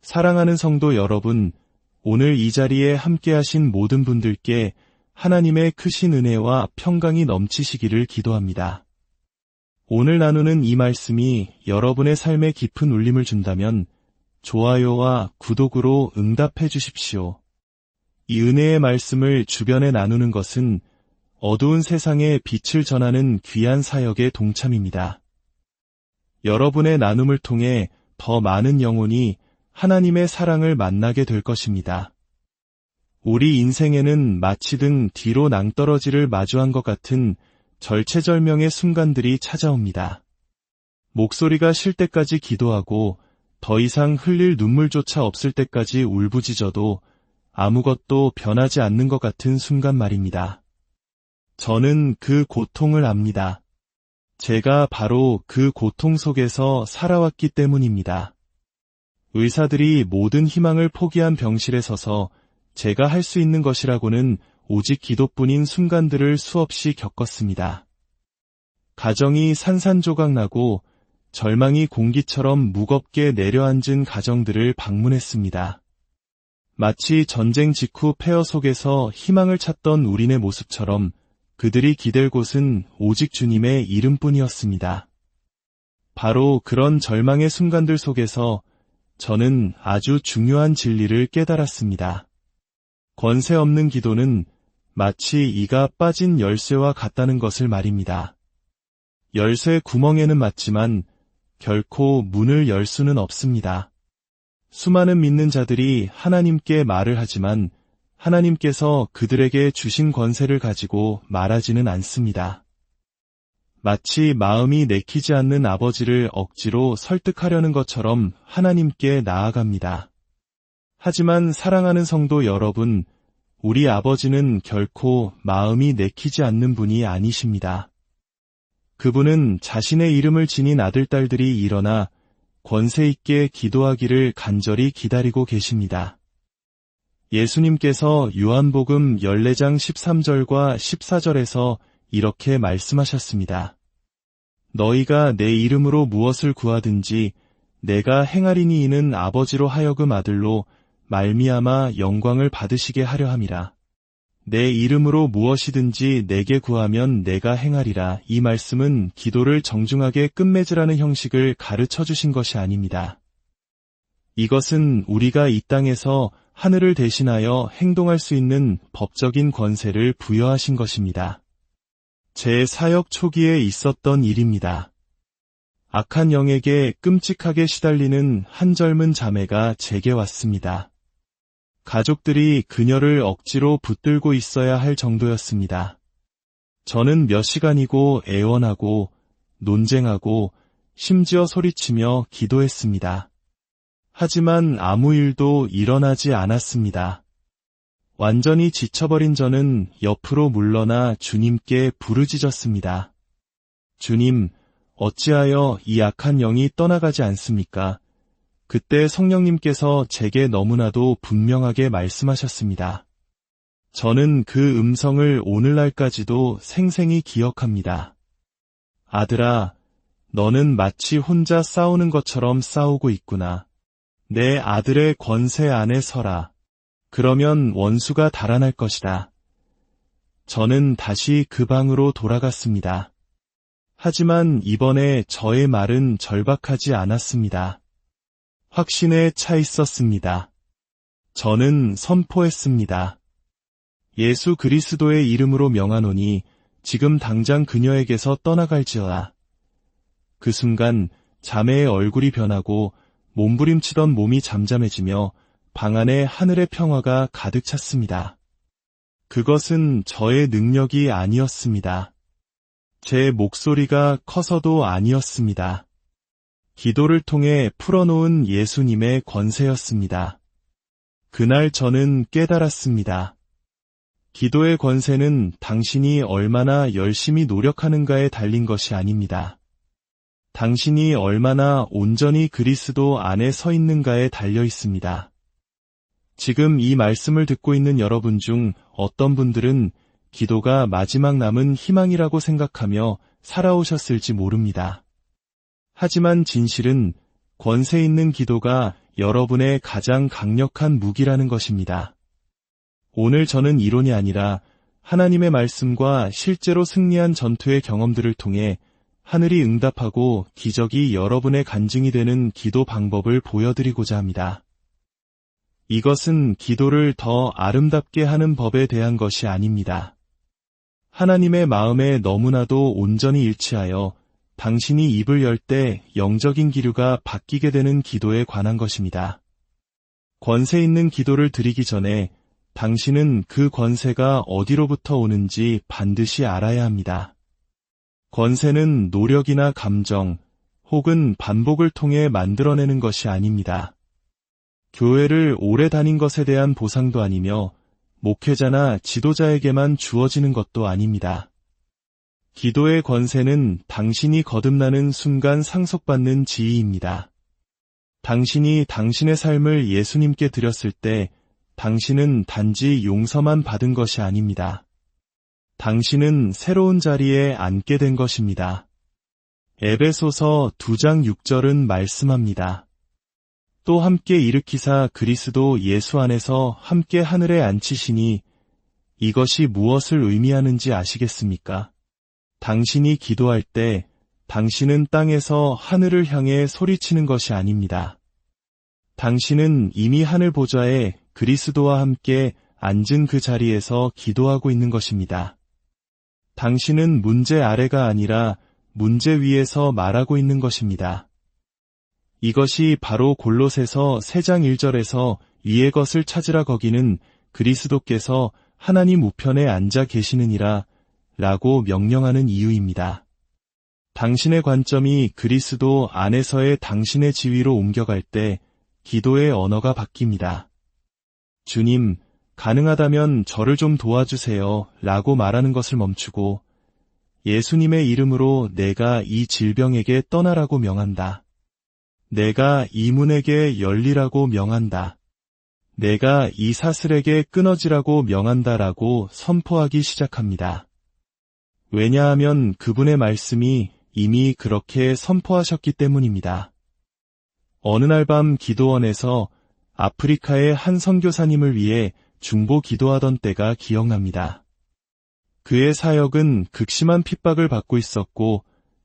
사랑하는 성도 여러분, 오늘 이 자리에 함께하신 모든 분들께 하나님의 크신 은혜와 평강이 넘치시기를 기도합니다. 오늘 나누는 이 말씀이 여러분의 삶에 깊은 울림을 준다면 좋아요와 구독으로 응답해 주십시오. 이 은혜의 말씀을 주변에 나누는 것은 어두운 세상에 빛을 전하는 귀한 사역의 동참입니다. 여러분의 나눔을 통해 더 많은 영혼이 하나님의 사랑을 만나게 될 것입니다. 우리 인생에는 마치 등 뒤로 낭떠러지를 마주한 것 같은 절체절명의 순간들이 찾아옵니다. 목소리가 쉴 때까지 기도하고 더 이상 흘릴 눈물조차 없을 때까지 울부짖어도 아무것도 변하지 않는 것 같은 순간 말입니다. 저는 그 고통을 압니다. 제가 바로 그 고통 속에서 살아왔기 때문입니다. 의사들이 모든 희망을 포기한 병실에 서서 제가 할 수 있는 것이라고는 오직 기도뿐인 순간들을 수없이 겪었습니다. 가정이 산산조각나고 절망이 공기처럼 무겁게 내려앉은 가정들을 방문했습니다. 마치 전쟁 직후 폐허 속에서 희망을 찾던 우리네 모습처럼 그들이 기댈 곳은 오직 주님의 이름뿐이었습니다. 바로 그런 절망의 순간들 속에서 저는 아주 중요한 진리를 깨달았습니다. 권세 없는 기도는 마치 이가 빠진 열쇠와 같다는 것을 말입니다. 열쇠 구멍에는 맞지만 결코 문을 열 수는 없습니다. 수많은 믿는 자들이 하나님께 말을 하지만 하나님께서 그들에게 주신 권세를 가지고 말하지는 않습니다. 마치 마음이 내키지 않는 아버지를 억지로 설득하려는 것처럼 하나님께 나아갑니다. 하지만 사랑하는 성도 여러분, 우리 아버지는 결코 마음이 내키지 않는 분이 아니십니다. 그분은 자신의 이름을 지닌 아들딸들이 일어나 권세 있게 기도하기를 간절히 기다리고 계십니다. 예수님께서 요한복음 14장 13절과 14절에서 이렇게 말씀하셨습니다. 너희가 내 이름으로 무엇을 구하든지 내가 행하리니 이는 아버지로 하여금 아들로 말미암아 영광을 받으시게 하려 함이라. 내 이름으로 무엇이든지 내게 구하면 내가 행하리라. 이 말씀은 기도를 정중하게 끝맺으라는 형식을 가르쳐 주신 것이 아닙니다. 이것은 우리가 이 땅에서 하늘을 대신하여 행동할 수 있는 법적인 권세를 부여하신 것입니다. 제 사역 초기에 있었던 일입니다. 악한 영에게 끔찍하게 시달리는 한 젊은 자매가 제게 왔습니다. 가족들이 그녀를 억지로 붙들고 있어야 할 정도였습니다. 저는 몇 시간이고 애원하고 논쟁하고 심지어 소리치며 기도했습니다. 하지만 아무 일도 일어나지 않았습니다. 완전히 지쳐버린 저는 옆으로 물러나 주님께 부르짖었습니다. 주님, 어찌하여 이 악한 영이 떠나가지 않습니까? 그때 성령님께서 제게 너무나도 분명하게 말씀하셨습니다. 저는 그 음성을 오늘날까지도 생생히 기억합니다. 아들아, 너는 마치 혼자 싸우는 것처럼 싸우고 있구나. 내 아들의 권세 안에 서라. 그러면 원수가 달아날 것이다. 저는 다시 그 방으로 돌아갔습니다. 하지만 이번에 저의 말은 절박하지 않았습니다. 확신에 차 있었습니다. 저는 선포했습니다. 예수 그리스도의 이름으로 명하노니 지금 당장 그녀에게서 떠나갈지어다. 그 순간 자매의 얼굴이 변하고 몸부림치던 몸이 잠잠해지며 방 안에 하늘의 평화가 가득 찼습니다. 그것은 저의 능력이 아니었습니다. 제 목소리가 커서도 아니었습니다. 기도를 통해 풀어놓은 예수님의 권세였습니다. 그날 저는 깨달았습니다. 기도의 권세는 당신이 얼마나 열심히 노력하는가에 달린 것이 아닙니다. 당신이 얼마나 온전히 그리스도 안에 서 있는가에 달려 있습니다. 지금 이 말씀을 듣고 있는 여러분 중 어떤 분들은 기도가 마지막 남은 희망이라고 생각하며 살아오셨을지 모릅니다. 하지만 진실은 권세 있는 기도가 여러분의 가장 강력한 무기라는 것입니다. 오늘 저는 이론이 아니라 하나님의 말씀과 실제로 승리한 전투의 경험들을 통해 하늘이 응답하고 기적이 여러분의 간증이 되는 기도 방법을 보여드리고자 합니다. 이것은 기도를 더 아름답게 하는 법에 대한 것이 아닙니다. 하나님의 마음에 너무나도 온전히 일치하여 당신이 입을 열 때 영적인 기류가 바뀌게 되는 기도에 관한 것입니다. 권세 있는 기도를 드리기 전에 당신은 그 권세가 어디로부터 오는지 반드시 알아야 합니다. 권세는 노력이나 감정 혹은 반복을 통해 만들어내는 것이 아닙니다. 교회를 오래 다닌 것에 대한 보상도 아니며 목회자나 지도자에게만 주어지는 것도 아닙니다. 기도의 권세는 당신이 거듭나는 순간 상속받는 지위입니다. 당신이 당신의 삶을 예수님께 드렸을 때 당신은 단지 용서만 받은 것이 아닙니다. 당신은 새로운 자리에 앉게 된 것입니다. 에베소서 2장 6절은 말씀합니다. 또 함께 일으키사 그리스도 예수 안에서 함께 하늘에 앉히시니 이것이 무엇을 의미하는지 아시겠습니까? 당신이 기도할 때 당신은 땅에서 하늘을 향해 소리치는 것이 아닙니다. 당신은 이미 하늘 보좌에 그리스도와 함께 앉은 그 자리에서 기도하고 있는 것입니다. 당신은 문제 아래가 아니라 문제 위에서 말하고 있는 것입니다. 이것이 바로 골로새서 3장 1절에서 위의 것을 찾으라 거기는 그리스도께서 하나님 우편에 앉아 계시느니라 라고 명령하는 이유입니다. 당신의 관점이 그리스도 안에서의 당신의 지위로 옮겨갈 때 기도의 언어가 바뀝니다. 주님, 가능하다면 저를 좀 도와주세요 라고 말하는 것을 멈추고 예수님의 이름으로 내가 이 질병에게 떠나라고 명한다. 내가 이 문에게 열리라고 명한다. 내가 이 사슬에게 끊어지라고 명한다라고 선포하기 시작합니다. 왜냐하면 그분의 말씀이 이미 그렇게 선포하셨기 때문입니다. 어느 날 밤 기도원에서 아프리카의 한 선교사님을 위해 중보 기도하던 때가 기억납니다. 그의 사역은 극심한 핍박을 받고 있었고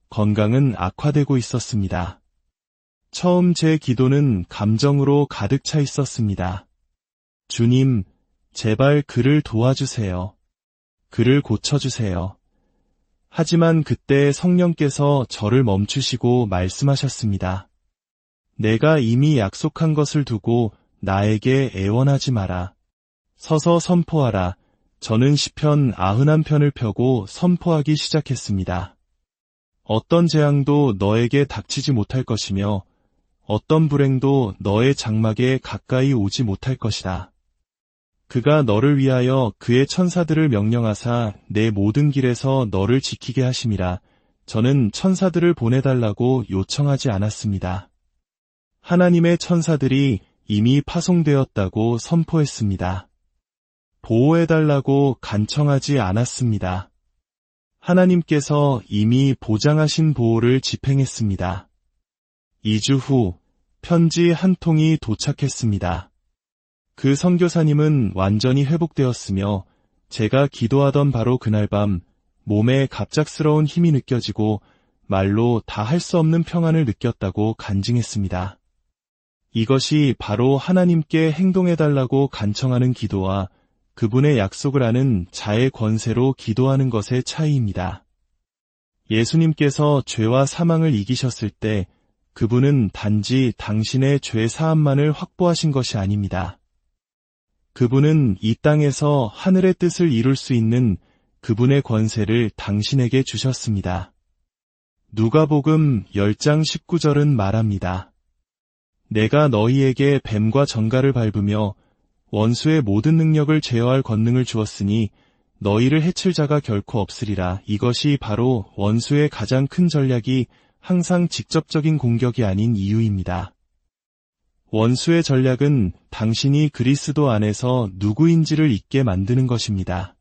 건강은 악화되고 있었습니다. 처음 제 기도는 감정으로 가득 차 있었습니다. 주님, 제발 그를 도와주세요. 그를 고쳐주세요. 하지만 그때 성령께서 저를 멈추시고 말씀하셨습니다. 내가 이미 약속한 것을 두고 나에게 애원하지 마라. 서서 선포하라. 저는 시편 91편을 펴고 선포하기 시작했습니다. 어떤 재앙도 너에게 닥치지 못할 것이며 어떤 불행도 너의 장막에 가까이 오지 못할 것이다. 그가 너를 위하여 그의 천사들을 명령하사 내 모든 길에서 너를 지키게 하심이라. 저는 천사들을 보내달라고 요청하지 않았습니다. 하나님의 천사들이 이미 파송되었다고 선포했습니다. 보호해달라고 간청하지 않았습니다. 하나님께서 이미 보장하신 보호를 집행했습니다. 2주 후 편지 한 통이 도착했습니다. 그 선교사님은 완전히 회복되었으며 제가 기도하던 바로 그날 밤 몸에 갑작스러운 힘이 느껴지고 말로 다 할 수 없는 평안을 느꼈다고 간증했습니다. 이것이 바로 하나님께 행동해달라고 간청하는 기도와 그분의 약속을 아는 자의 권세로 기도하는 것의 차이입니다. 예수님께서 죄와 사망을 이기셨을 때 그분은 단지 당신의 죄 사함만을 확보하신 것이 아닙니다. 그분은 이 땅에서 하늘의 뜻을 이룰 수 있는 그분의 권세를 당신에게 주셨습니다. 누가복음 10장 19절은 말합니다. 내가 너희에게 뱀과 정갈을 밟으며 원수의 모든 능력을 제어할 권능을 주었으니 너희를 해칠 자가 결코 없으리라. 이것이 바로 원수의 가장 큰 전략이 항상 직접적인 공격이 아닌 이유입니다. 원수의 전략은 당신이 그리스도 안에서 누구인지를 잊게 만드는 것입니다.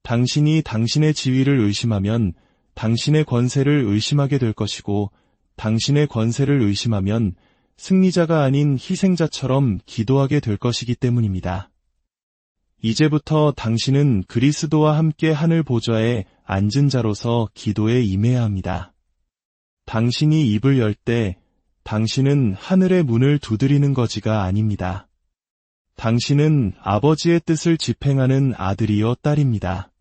당신이 당신의 지위를 의심하면 당신의 권세를 의심하게 될 것이고 당신의 권세를 의심하면 승리자가 아닌 희생자처럼 기도하게 될 것이기 때문입니다. 이제부터 당신은 그리스도와 함께 하늘 보좌에 앉은 자로서 기도에 임해야 합니다. 당신이 입을 열 때 당신은 하늘의 문을 두드리는 거지가 아닙니다. 당신은 아버지의 뜻을 집행하는 아들이요 딸입니다.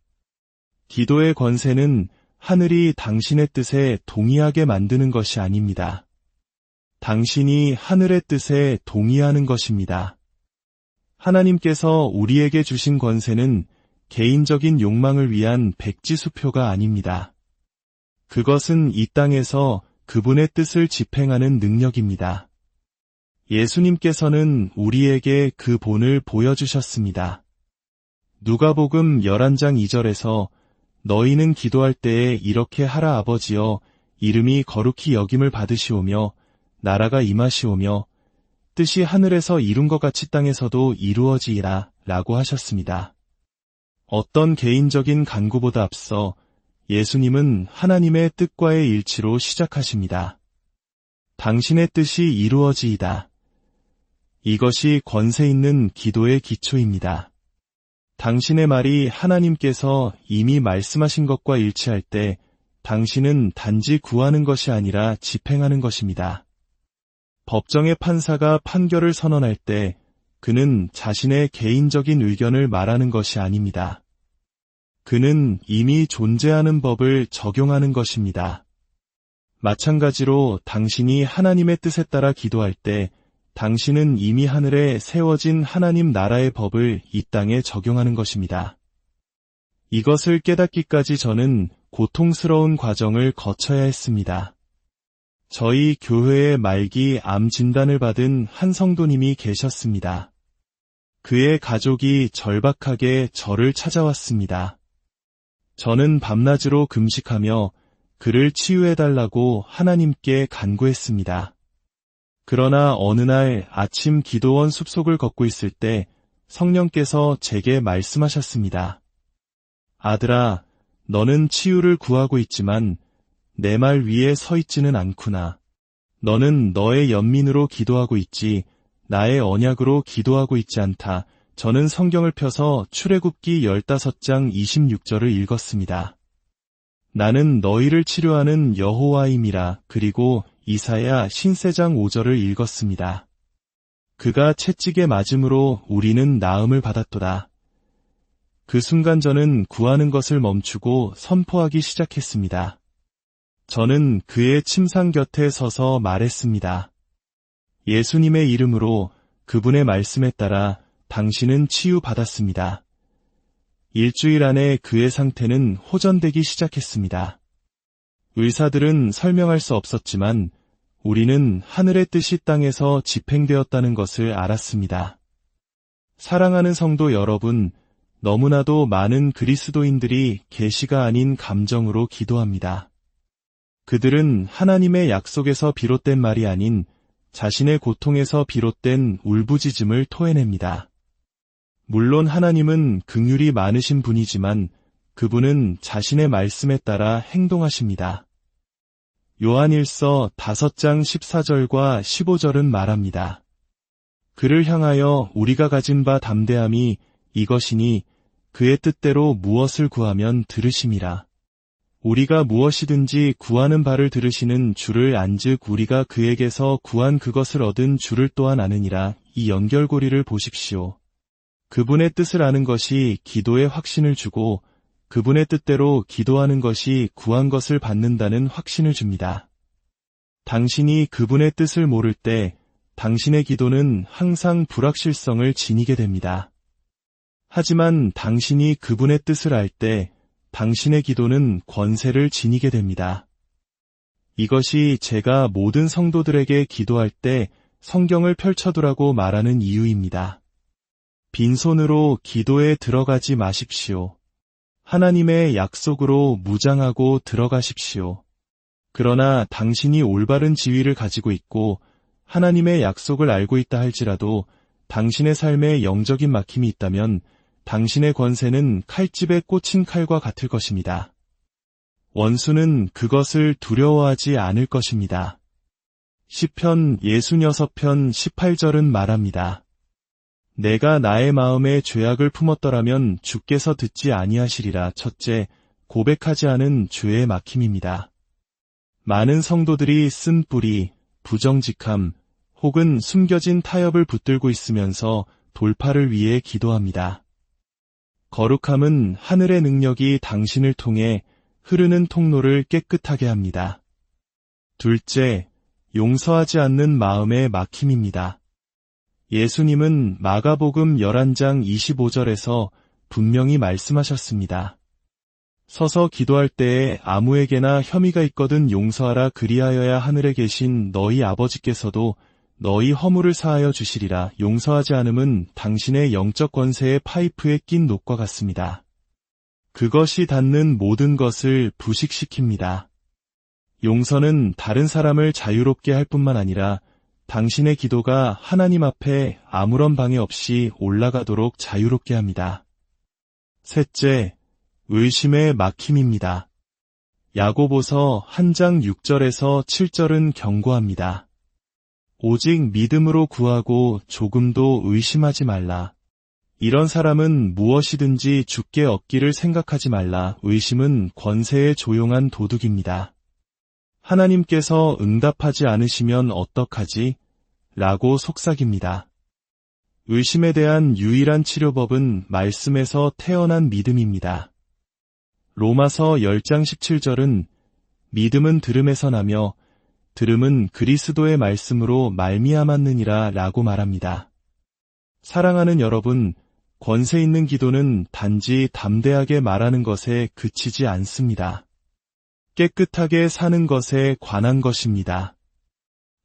기도의 권세는 하늘이 당신의 뜻에 동의하게 만드는 것이 아닙니다. 당신이 하늘의 뜻에 동의하는 것입니다. 하나님께서 우리에게 주신 권세는 개인적인 욕망을 위한 백지수표가 아닙니다. 그것은 이 땅에서 그분의 뜻을 집행하는 능력입니다. 예수님께서는 우리에게 그 본을 보여주셨습니다. 누가복음 11장 2절에서 너희는 기도할 때에 이렇게 하라 아버지여 이름이 거룩히 여김을 받으시오며 나라가 임하시오며 뜻이 하늘에서 이룬 것 같이 땅에서도 이루어지이라 라고 하셨습니다. 어떤 개인적인 간구보다 앞서 예수님은 하나님의 뜻과의 일치로 시작하십니다. 당신의 뜻이 이루어지이다. 이것이 권세 있는 기도의 기초입니다. 당신의 말이 하나님께서 이미 말씀하신 것과 일치할 때 당신은 단지 구하는 것이 아니라 집행하는 것입니다. 법정의 판사가 판결을 선언할 때 그는 자신의 개인적인 의견을 말하는 것이 아닙니다. 그는 이미 존재하는 법을 적용하는 것입니다. 마찬가지로 당신이 하나님의 뜻에 따라 기도할 때 당신은 이미 하늘에 세워진 하나님 나라의 법을 이 땅에 적용하는 것입니다. 이것을 깨닫기까지 저는 고통스러운 과정을 거쳐야 했습니다. 저희 교회의 말기 암 진단을 받은 한 성도님이 계셨습니다. 그의 가족이 절박하게 저를 찾아왔습니다. 저는 밤낮으로 금식하며 그를 치유해달라고 하나님께 간구했습니다. 그러나 어느 날 아침 기도원 숲속을 걷고 있을 때 성령께서 제게 말씀하셨습니다. 아들아, 너는 치유를 구하고 있지만 내 말 위에 서 있지는 않구나. 너는 너의 연민으로 기도하고 있지 나의 언약으로 기도하고 있지 않다. 저는 성경을 펴서 출애굽기 15장 26절을 읽었습니다. 나는 너희를 치료하는 여호와임이라. 그리고 이사야 신세장 5절을 읽었습니다. 그가 채찍에 맞음으로 우리는 나음을 받았도다. 그 순간 저는 구하는 것을 멈추고 선포하기 시작했습니다. 저는 그의 침상 곁에 서서 말했습니다. 예수님의 이름으로 그분의 말씀에 따라 당신은 치유받았습니다. 일주일 안에 그의 상태는 호전되기 시작했습니다. 의사들은 설명할 수 없었지만 우리는 하늘의 뜻이 땅에서 집행되었다는 것을 알았습니다. 사랑하는 성도 여러분, 너무나도 많은 그리스도인들이 계시가 아닌 감정으로 기도합니다. 그들은 하나님의 약속에서 비롯된 말이 아닌 자신의 고통에서 비롯된 울부짖음을 토해냅니다. 물론 하나님은 긍휼이 많으신 분이지만 그분은 자신의 말씀에 따라 행동하십니다. 요한일서 5장 14절과 15절은 말합니다. 그를 향하여 우리가 가진 바 담대함이 이것이니 그의 뜻대로 무엇을 구하면 들으심이라. 우리가 무엇이든지 구하는 바를 들으시는 주를 안즉 우리가 그에게서 구한 그것을 얻은 주를 또한 아느니라. 이 연결고리를 보십시오. 그분의 뜻을 아는 것이 기도에 확신을 주고 그분의 뜻대로 기도하는 것이 구한 것을 받는다는 확신을 줍니다. 당신이 그분의 뜻을 모를 때 당신의 기도는 항상 불확실성을 지니게 됩니다. 하지만 당신이 그분의 뜻을 알 때 당신의 기도는 권세를 지니게 됩니다. 이것이 제가 모든 성도들에게 기도할 때 성경을 펼쳐두라고 말하는 이유입니다. 빈손으로 기도에 들어가지 마십시오. 하나님의 약속으로 무장하고 들어가십시오. 그러나 당신이 올바른 지위를 가지고 있고 하나님의 약속을 알고 있다 할지라도 당신의 삶에 영적인 막힘이 있다면 당신의 권세는 칼집에 꽂힌 칼과 같을 것입니다. 원수는 그것을 두려워하지 않을 것입니다. 시편 66편 18절은 말합니다. 내가 나의 마음에 죄악을 품었더라면 주께서 듣지 아니하시리라. 첫째, 고백하지 않은 죄의 막힘입니다. 많은 성도들이 쓴 뿌리, 부정직함, 혹은 숨겨진 타협을 붙들고 있으면서 돌파를 위해 기도합니다. 거룩함은 하늘의 능력이 당신을 통해 흐르는 통로를 깨끗하게 합니다. 둘째, 용서하지 않는 마음의 막힘입니다. 예수님은 마가복음 11장 25절에서 분명히 말씀하셨습니다. 서서 기도할 때에 아무에게나 혐의가 있거든 용서하라. 그리하여야 하늘에 계신 너희 아버지께서도 너희 허물을 사하여 주시리라. 용서하지 않음은 당신의 영적 권세의 파이프에 낀 녹과 같습니다. 그것이 닿는 모든 것을 부식시킵니다. 용서는 다른 사람을 자유롭게 할 뿐만 아니라 당신의 기도가 하나님 앞에 아무런 방해 없이 올라가도록 자유롭게 합니다. 셋째, 의심의 막힘입니다. 야고보서 1장 6절에서 7절은 경고합니다. 오직 믿음으로 구하고 조금도 의심하지 말라. 이런 사람은 무엇이든지 주께 얻기를 생각하지 말라. 의심은 권세의 조용한 도둑입니다. 하나님께서 응답하지 않으시면 어떡하지? 라고 속삭입니다. 의심에 대한 유일한 치료법은 말씀에서 태어난 믿음입니다. 로마서 10장 17절은 믿음은 들음에서 나며 들음은 그리스도의 말씀으로 말미암았느니라 라고 말합니다. 사랑하는 여러분, 권세 있는 기도는 단지 담대하게 말하는 것에 그치지 않습니다. 깨끗하게 사는 것에 관한 것입니다.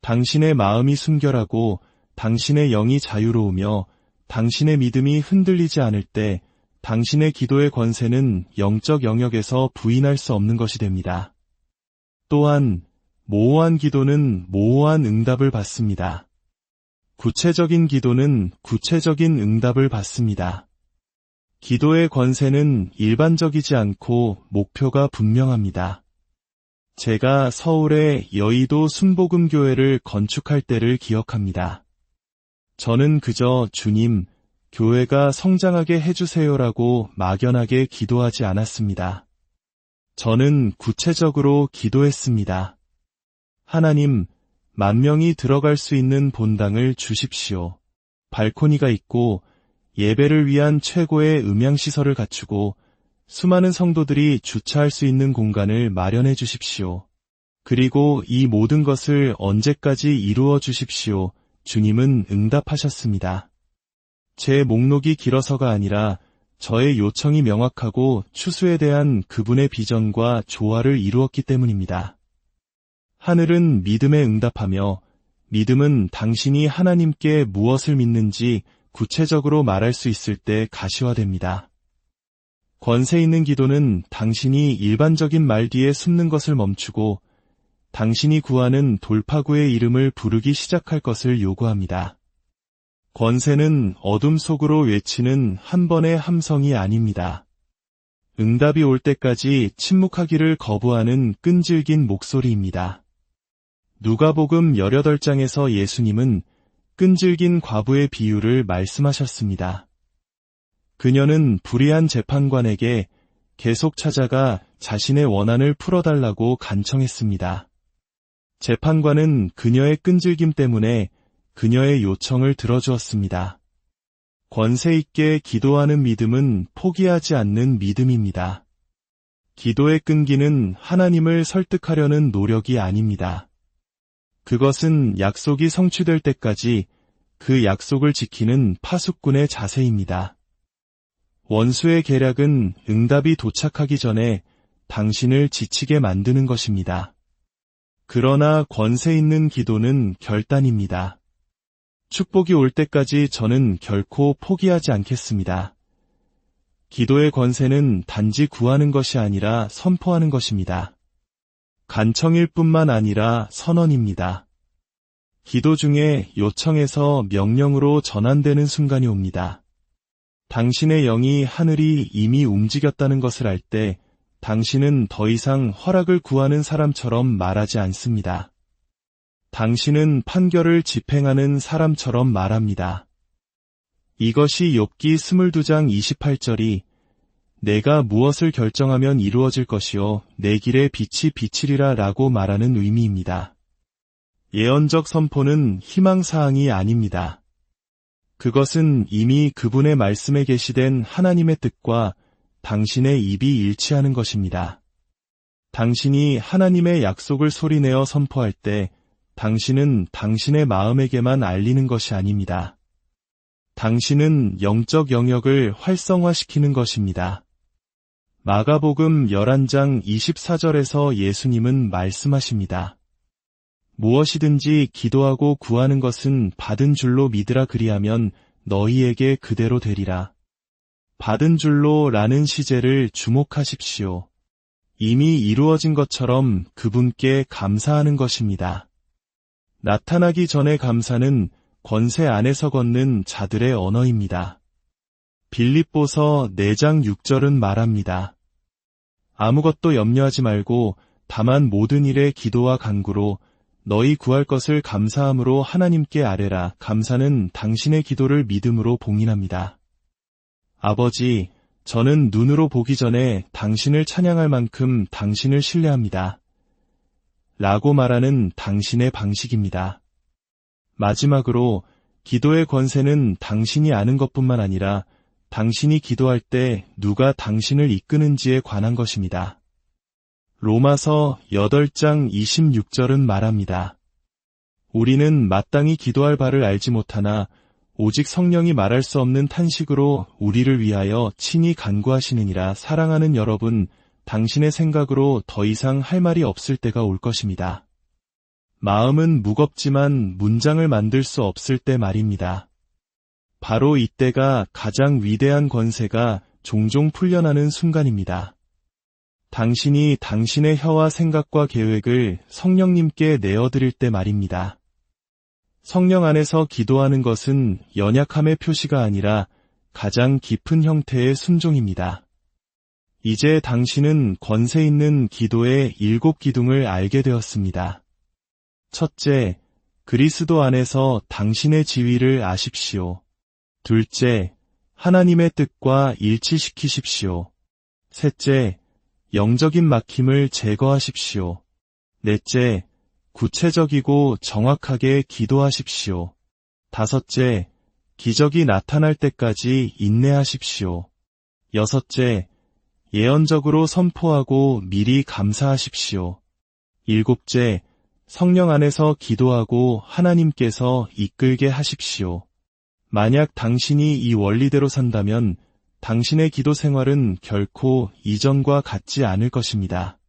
당신의 마음이 순결하고 당신의 영이 자유로우며 당신의 믿음이 흔들리지 않을 때 당신의 기도의 권세는 영적 영역에서 부인할 수 없는 것이 됩니다. 또한 모호한 기도는 모호한 응답을 받습니다. 구체적인 기도는 구체적인 응답을 받습니다. 기도의 권세는 일반적이지 않고 목표가 분명합니다. 제가 서울의 여의도 순복음교회를 건축할 때를 기억합니다. 저는 그저 주님, 교회가 성장하게 해주세요라고 막연하게 기도하지 않았습니다. 저는 구체적으로 기도했습니다. 하나님, 10,000명이 들어갈 수 있는 본당을 주십시오. 발코니가 있고 예배를 위한 최고의 음향시설을 갖추고 수많은 성도들이 주차할 수 있는 공간을 마련해 주십시오. 그리고 이 모든 것을 언제까지 이루어 주십시오. 주님은 응답하셨습니다. 제 목록이 길어서가 아니라 저의 요청이 명확하고 추수에 대한 그분의 비전과 조화를 이루었기 때문입니다. 하늘은 믿음에 응답하며 믿음은 당신이 하나님께 무엇을 믿는지 구체적으로 말할 수 있을 때 가시화됩니다. 권세 있는 기도는 당신이 일반적인 말 뒤에 숨는 것을 멈추고 당신이 구하는 돌파구의 이름을 부르기 시작할 것을 요구합니다. 권세는 어둠 속으로 외치는 한 번의 함성이 아닙니다. 응답이 올 때까지 침묵하기를 거부하는 끈질긴 목소리입니다. 누가복음 18장에서 예수님은 끈질긴 과부의 비유를 말씀하셨습니다. 그녀는 불의한 재판관에게 계속 찾아가 자신의 원한을 풀어달라고 간청했습니다. 재판관은 그녀의 끈질김 때문에 그녀의 요청을 들어주었습니다. 권세 있게 기도하는 믿음은 포기하지 않는 믿음입니다. 기도의 끈기는 하나님을 설득하려는 노력이 아닙니다. 그것은 약속이 성취될 때까지 그 약속을 지키는 파수꾼의 자세입니다. 원수의 계략은 응답이 도착하기 전에 당신을 지치게 만드는 것입니다. 그러나 권세 있는 기도는 결단입니다. 축복이 올 때까지 저는 결코 포기하지 않겠습니다. 기도의 권세는 단지 구하는 것이 아니라 선포하는 것입니다. 간청일 뿐만 아니라 선언입니다. 기도 중에 요청에서 명령으로 전환되는 순간이 옵니다. 당신의 영이 하늘이 이미 움직였다는 것을 알 때 당신은 더 이상 허락을 구하는 사람처럼 말하지 않습니다. 당신은 판결을 집행하는 사람처럼 말합니다. 이것이 욥기 22장 28절이 내가 무엇을 결정하면 이루어질 것이요 내 길에 빛이 비치리라 라고 말하는 의미입니다. 예언적 선포는 희망사항이 아닙니다. 그것은 이미 그분의 말씀에 계시된 하나님의 뜻과 당신의 입이 일치하는 것입니다. 당신이 하나님의 약속을 소리내어 선포할 때 당신은 당신의 마음에게만 알리는 것이 아닙니다. 당신은 영적 영역을 활성화시키는 것입니다. 마가복음 11장 24절에서 예수님은 말씀하십니다. 무엇이든지 기도하고 구하는 것은 받은 줄로 믿으라 그리하면 너희에게 그대로 되리라. 받은 줄로 라는 시제를 주목하십시오. 이미 이루어진 것처럼 그분께 감사하는 것입니다. 나타나기 전의 감사는 권세 안에서 걷는 자들의 언어입니다. 빌립보서 4장 6절은 말합니다. 아무것도 염려하지 말고 다만 모든 일에 기도와 간구로 너희 구할 것을 감사함으로 하나님께 아뢰라. 감사는 당신의 기도를 믿음으로 봉인합니다. 아버지, 저는 눈으로 보기 전에 당신을 찬양할 만큼 당신을 신뢰합니다. 라고 말하는 당신의 방식입니다. 마지막으로 기도의 권세는 당신이 아는 것뿐만 아니라 당신이 기도할 때 누가 당신을 이끄는지에 관한 것입니다. 로마서 8장 26절은 말합니다. 우리는 마땅히 기도할 바를 알지 못하나 오직 성령이 말할 수 없는 탄식으로 우리를 위하여 친히 간구하시느니라. 사랑하는 여러분, 당신의 생각으로 더 이상 할 말이 없을 때가 올 것입니다. 마음은 무겁지만 문장을 만들 수 없을 때 말입니다. 바로 이때가 가장 위대한 권세가 종종 풀려나는 순간입니다. 당신이 당신의 혀와 생각과 계획을 성령님께 내어드릴 때 말입니다. 성령 안에서 기도하는 것은 연약함의 표시가 아니라 가장 깊은 형태의 순종입니다. 이제 당신은 권세 있는 기도의 7기둥을 알게 되었습니다. 첫째, 그리스도 안에서 당신의 지위를 아십시오. 둘째, 하나님의 뜻과 일치시키십시오. 셋째, 영적인 막힘을 제거하십시오. 넷째, 구체적이고 정확하게 기도하십시오. 다섯째, 기적이 나타날 때까지 인내하십시오. 여섯째, 예언적으로 선포하고 미리 감사하십시오. 일곱째, 성령 안에서 기도하고 하나님께서 이끌게 하십시오. 만약 당신이 이 원리대로 산다면 당신의 기도 생활은 결코 이전과 같지 않을 것입니다.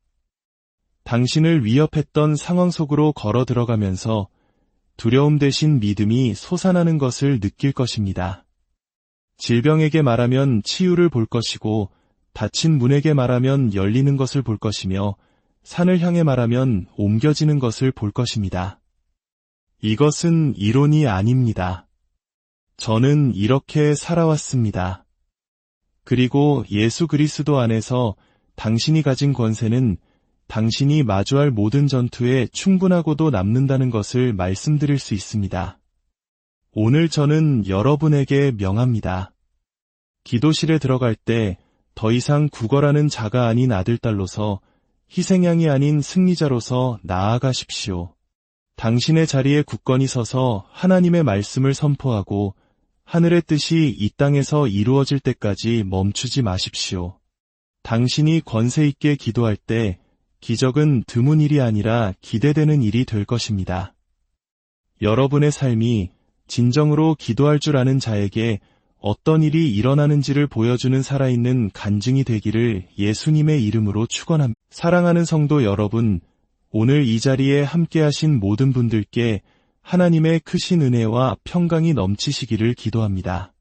당신을 위협했던 상황 속으로 걸어 들어가면서 두려움 대신 믿음이 솟아나는 것을 느낄 것입니다. 질병에게 말하면 치유를 볼 것이고 닫힌 문에게 말하면 열리는 것을 볼 것이며 산을 향해 말하면 옮겨지는 것을 볼 것입니다. 이것은 이론이 아닙니다. 저는 이렇게 살아왔습니다. 그리고 예수 그리스도 안에서 당신이 가진 권세는 당신이 마주할 모든 전투에 충분하고도 남는다는 것을 말씀드릴 수 있습니다. 오늘 저는 여러분에게 명합니다. 기도실에 들어갈 때 더 이상 구걸하는 자가 아닌 아들딸로서 희생양이 아닌 승리자로서 나아가십시오. 당신의 자리에 굳건히 서서 하나님의 말씀을 선포하고 하늘의 뜻이 이 땅에서 이루어질 때까지 멈추지 마십시오. 당신이 권세 있게 기도할 때 기적은 드문 일이 아니라 기대되는 일이 될 것입니다. 여러분의 삶이 진정으로 기도할 줄 아는 자에게 어떤 일이 일어나는지를 보여주는 살아있는 간증이 되기를 예수님의 이름으로 축원합니다. 사랑하는 성도 여러분, 오늘 이 자리에 함께하신 모든 분들께 하나님의 크신 은혜와 평강이 넘치시기를 기도합니다.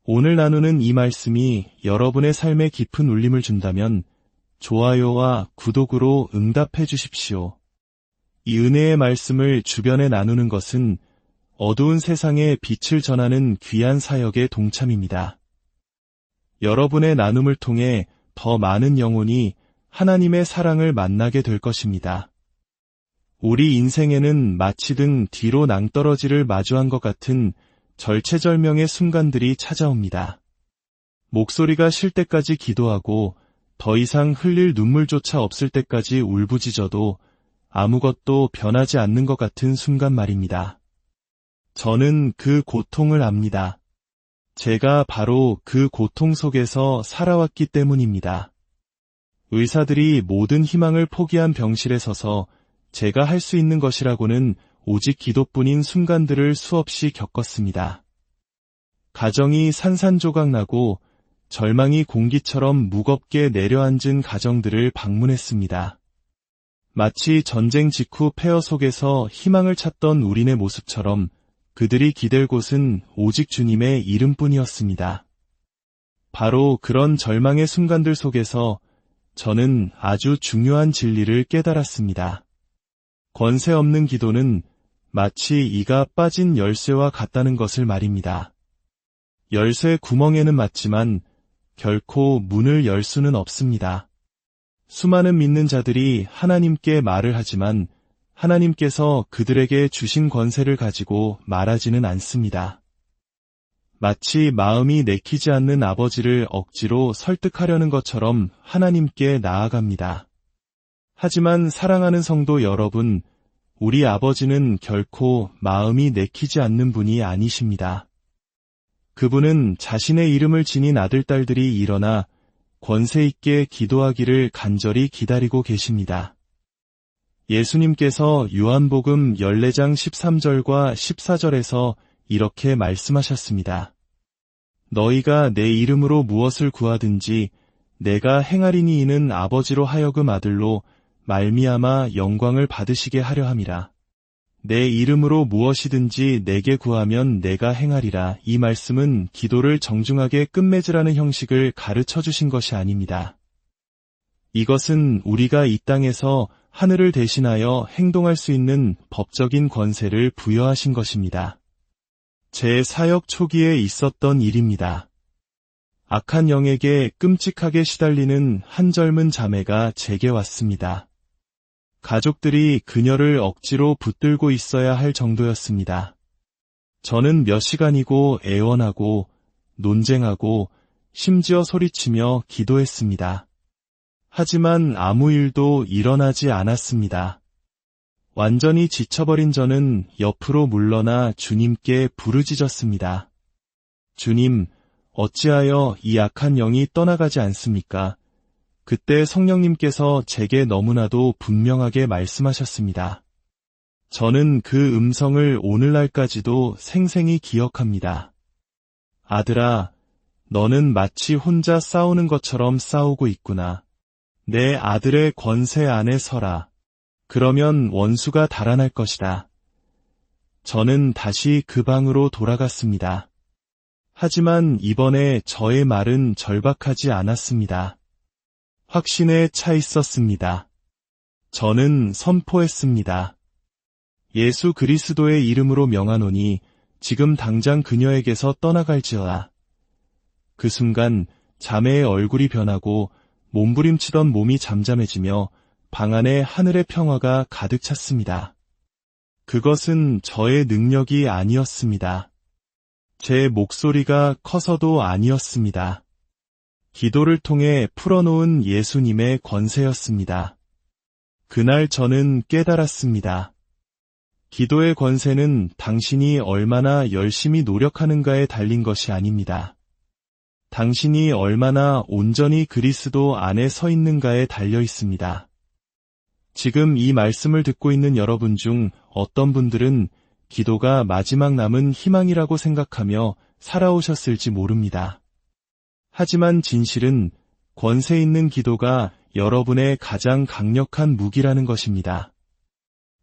오늘 나누는 이 말씀이 여러분의 삶에 깊은 울림을 준다면 좋아요와 구독으로 응답해 주십시오. 이 은혜의 말씀을 주변에 나누는 것은 어두운 세상에 빛을 전하는 귀한 사역에 동참입니다. 여러분의 나눔을 통해 더 많은 영혼이 하나님의 사랑을 만나게 될 것입니다. 우리 인생에는 마치 등 뒤로 낭떠러지를 마주한 것 같은 절체절명의 순간들이 찾아옵니다. 목소리가 쉴 때까지 기도하고 더 이상 흘릴 눈물조차 없을 때까지 울부짖어도 아무것도 변하지 않는 것 같은 순간 말입니다. 저는 그 고통을 압니다. 제가 바로 그 고통 속에서 살아왔기 때문입니다. 의사들이 모든 희망을 포기한 병실에 서서 제가 할 수 있는 것이라고는 오직 기도뿐인 순간들을 수없이 겪었습니다. 가정이 산산조각나고 절망이 공기처럼 무겁게 내려앉은 가정들을 방문했습니다. 마치 전쟁 직후 폐허 속에서 희망을 찾던 우리네 모습처럼 그들이 기댈 곳은 오직 주님의 이름뿐이었습니다. 바로 그런 절망의 순간들 속에서 저는 아주 중요한 진리를 깨달았습니다. 권세 없는 기도는 마치 이가 빠진 열쇠와 같다는 것을 말입니다. 열쇠 구멍에는 맞지만 결코 문을 열 수는 없습니다. 수많은 믿는 자들이 하나님께 말을 하지만 하나님께서 그들에게 주신 권세를 가지고 말하지는 않습니다. 마치 마음이 내키지 않는 아버지를 억지로 설득하려는 것처럼 하나님께 나아갑니다. 하지만 사랑하는 성도 여러분, 우리 아버지는 결코 마음이 내키지 않는 분이 아니십니다. 그분은 자신의 이름을 지닌 아들딸들이 일어나 권세 있게 기도하기를 간절히 기다리고 계십니다. 예수님께서 요한복음 14장 13절과 14절에서 이렇게 말씀하셨습니다. 너희가 내 이름으로 무엇을 구하든지 내가 행하리니 이는 아버지로 하여금 아들로 말미암아 영광을 받으시게 하려 함이라. 내 이름으로 무엇이든지 내게 구하면 내가 행하리라. 이 말씀은 기도를 정중하게 끝맺으라는 형식을 가르쳐 주신 것이 아닙니다. 이것은 우리가 이 땅에서 하늘을 대신하여 행동할 수 있는 법적인 권세를 부여하신 것입니다. 제 사역 초기에 있었던 일입니다. 악한 영에게 끔찍하게 시달리는 한 젊은 자매가 제게 왔습니다. 가족들이 그녀를 억지로 붙들고 있어야 할 정도였습니다. 저는 몇 시간이고 애원하고 논쟁하고 심지어 소리치며 기도했습니다. 하지만 아무 일도 일어나지 않았습니다. 완전히 지쳐버린 저는 옆으로 물러나 주님께 부르짖었습니다. 주님, 어찌하여 이 악한 영이 떠나가지 않습니까? 그때 성령님께서 제게 너무나도 분명하게 말씀하셨습니다. 저는 그 음성을 오늘날까지도 생생히 기억합니다. 아들아, 너는 마치 혼자 싸우는 것처럼 싸우고 있구나. 내 아들의 권세 안에 서라. 그러면 원수가 달아날 것이다. 저는 다시 그 방으로 돌아갔습니다. 하지만 이번에 저의 말은 절박하지 않았습니다. 확신에 차 있었습니다. 저는 선포했습니다. 예수 그리스도의 이름으로 명하노니 지금 당장 그녀에게서 떠나갈지어다. 그 순간 자매의 얼굴이 변하고 몸부림치던 몸이 잠잠해지며 방 안에 하늘의 평화가 가득 찼습니다. 그것은 저의 능력이 아니었습니다. 제 목소리가 커서도 아니었습니다. 기도를 통해 풀어놓은 예수님의 권세였습니다. 그날 저는 깨달았습니다. 기도의 권세는 당신이 얼마나 열심히 노력하는가에 달린 것이 아닙니다. 당신이 얼마나 온전히 그리스도 안에 서 있는가에 달려 있습니다. 지금 이 말씀을 듣고 있는 여러분 중 어떤 분들은 기도가 마지막 남은 희망이라고 생각하며 살아오셨을지 모릅니다. 하지만 진실은 권세 있는 기도가 여러분의 가장 강력한 무기라는 것입니다.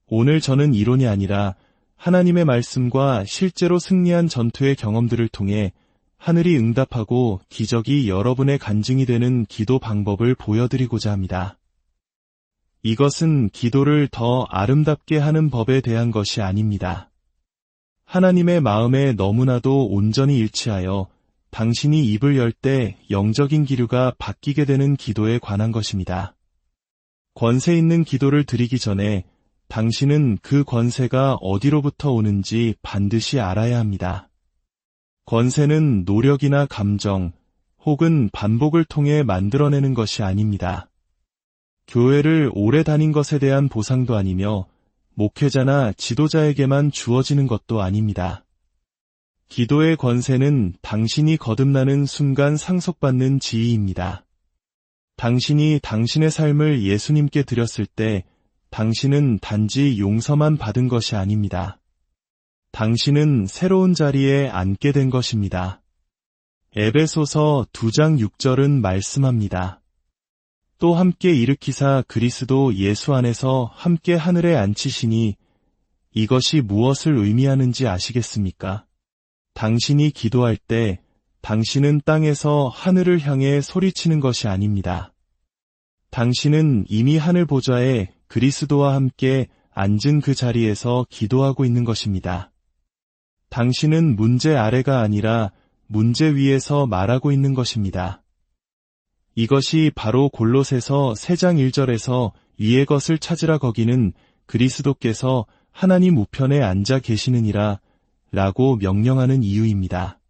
오늘 저는 이론이 아니라 하나님의 말씀과 실제로 승리한 전투의 경험들을 통해 하늘이 응답하고 기적이 여러분의 간증이 되는 기도 방법을 보여드리고자 합니다. 이것은 기도를 더 아름답게 하는 법에 대한 것이 아닙니다. 하나님의 마음에 너무나도 온전히 일치하여 당신이 입을 열 때 영적인 기류가 바뀌게 되는 기도에 관한 것입니다. 권세 있는 기도를 드리기 전에 당신은 그 권세가 어디로부터 오는지 반드시 알아야 합니다. 권세는 노력이나 감정, 혹은 반복을 통해 만들어내는 것이 아닙니다. 교회를 오래 다닌 것에 대한 보상도 아니며 목회자나 지도자에게만 주어지는 것도 아닙니다. 기도의 권세는 당신이 거듭나는 순간 상속받는 지위입니다. 당신이 당신의 삶을 예수님께 드렸을 때 당신은 단지 용서만 받은 것이 아닙니다. 당신은 새로운 자리에 앉게 된 것입니다. 에베소서 2장 6절은 말씀합니다. 또 함께 일으키사 그리스도 예수 안에서 함께 하늘에 앉히시니 이것이 무엇을 의미하는지 아시겠습니까? 당신이 기도할 때 당신은 땅에서 하늘을 향해 소리치는 것이 아닙니다. 당신은 이미 하늘 보좌에 그리스도와 함께 앉은 그 자리에서 기도하고 있는 것입니다. 당신은 문제 아래가 아니라 문제 위에서 말하고 있는 것입니다. 이것이 바로 골로새서 3장 1절에서 위의 것을 찾으라 거기는 그리스도께서 하나님 우편에 앉아 계시느니라 라고 명령하는 이유입니다.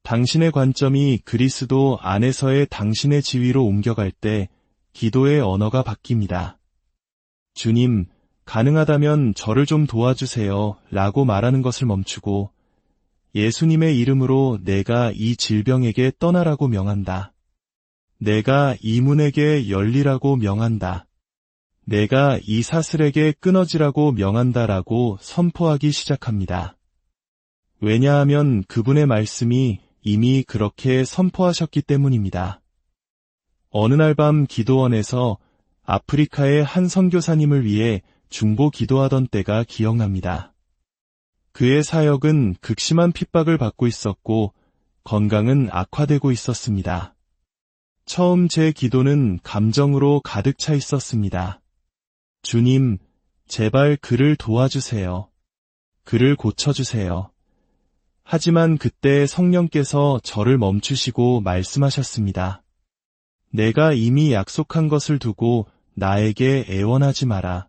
당신의 관점이 그리스도 안에서의 당신의 지위로 옮겨갈 때 기도의 언어가 바뀝니다. 주님, 가능하다면 저를 좀 도와주세요 라고 말하는 것을 멈추고 예수님의 이름으로 내가 이 질병에게 떠나라고 명한다. 내가 이 문에게 열리라고 명한다. 내가 이 사슬에게 끊어지라고 명한다라고 선포하기 시작합니다. 왜냐하면 그분의 말씀이 이미 그렇게 선포하셨기 때문입니다. 어느 날 밤 기도원에서 아프리카의 한 선교사님을 위해 중보 기도하던 때가 기억납니다. 그의 사역은 극심한 핍박을 받고 있었고 건강은 악화되고 있었습니다. 처음 제 기도는 감정으로 가득 차 있었습니다. 주님, 제발 그를 도와주세요. 그를 고쳐주세요. 하지만 그때 성령께서 저를 멈추시고 말씀하셨습니다. 내가 이미 약속한 것을 두고 나에게 애원하지 마라.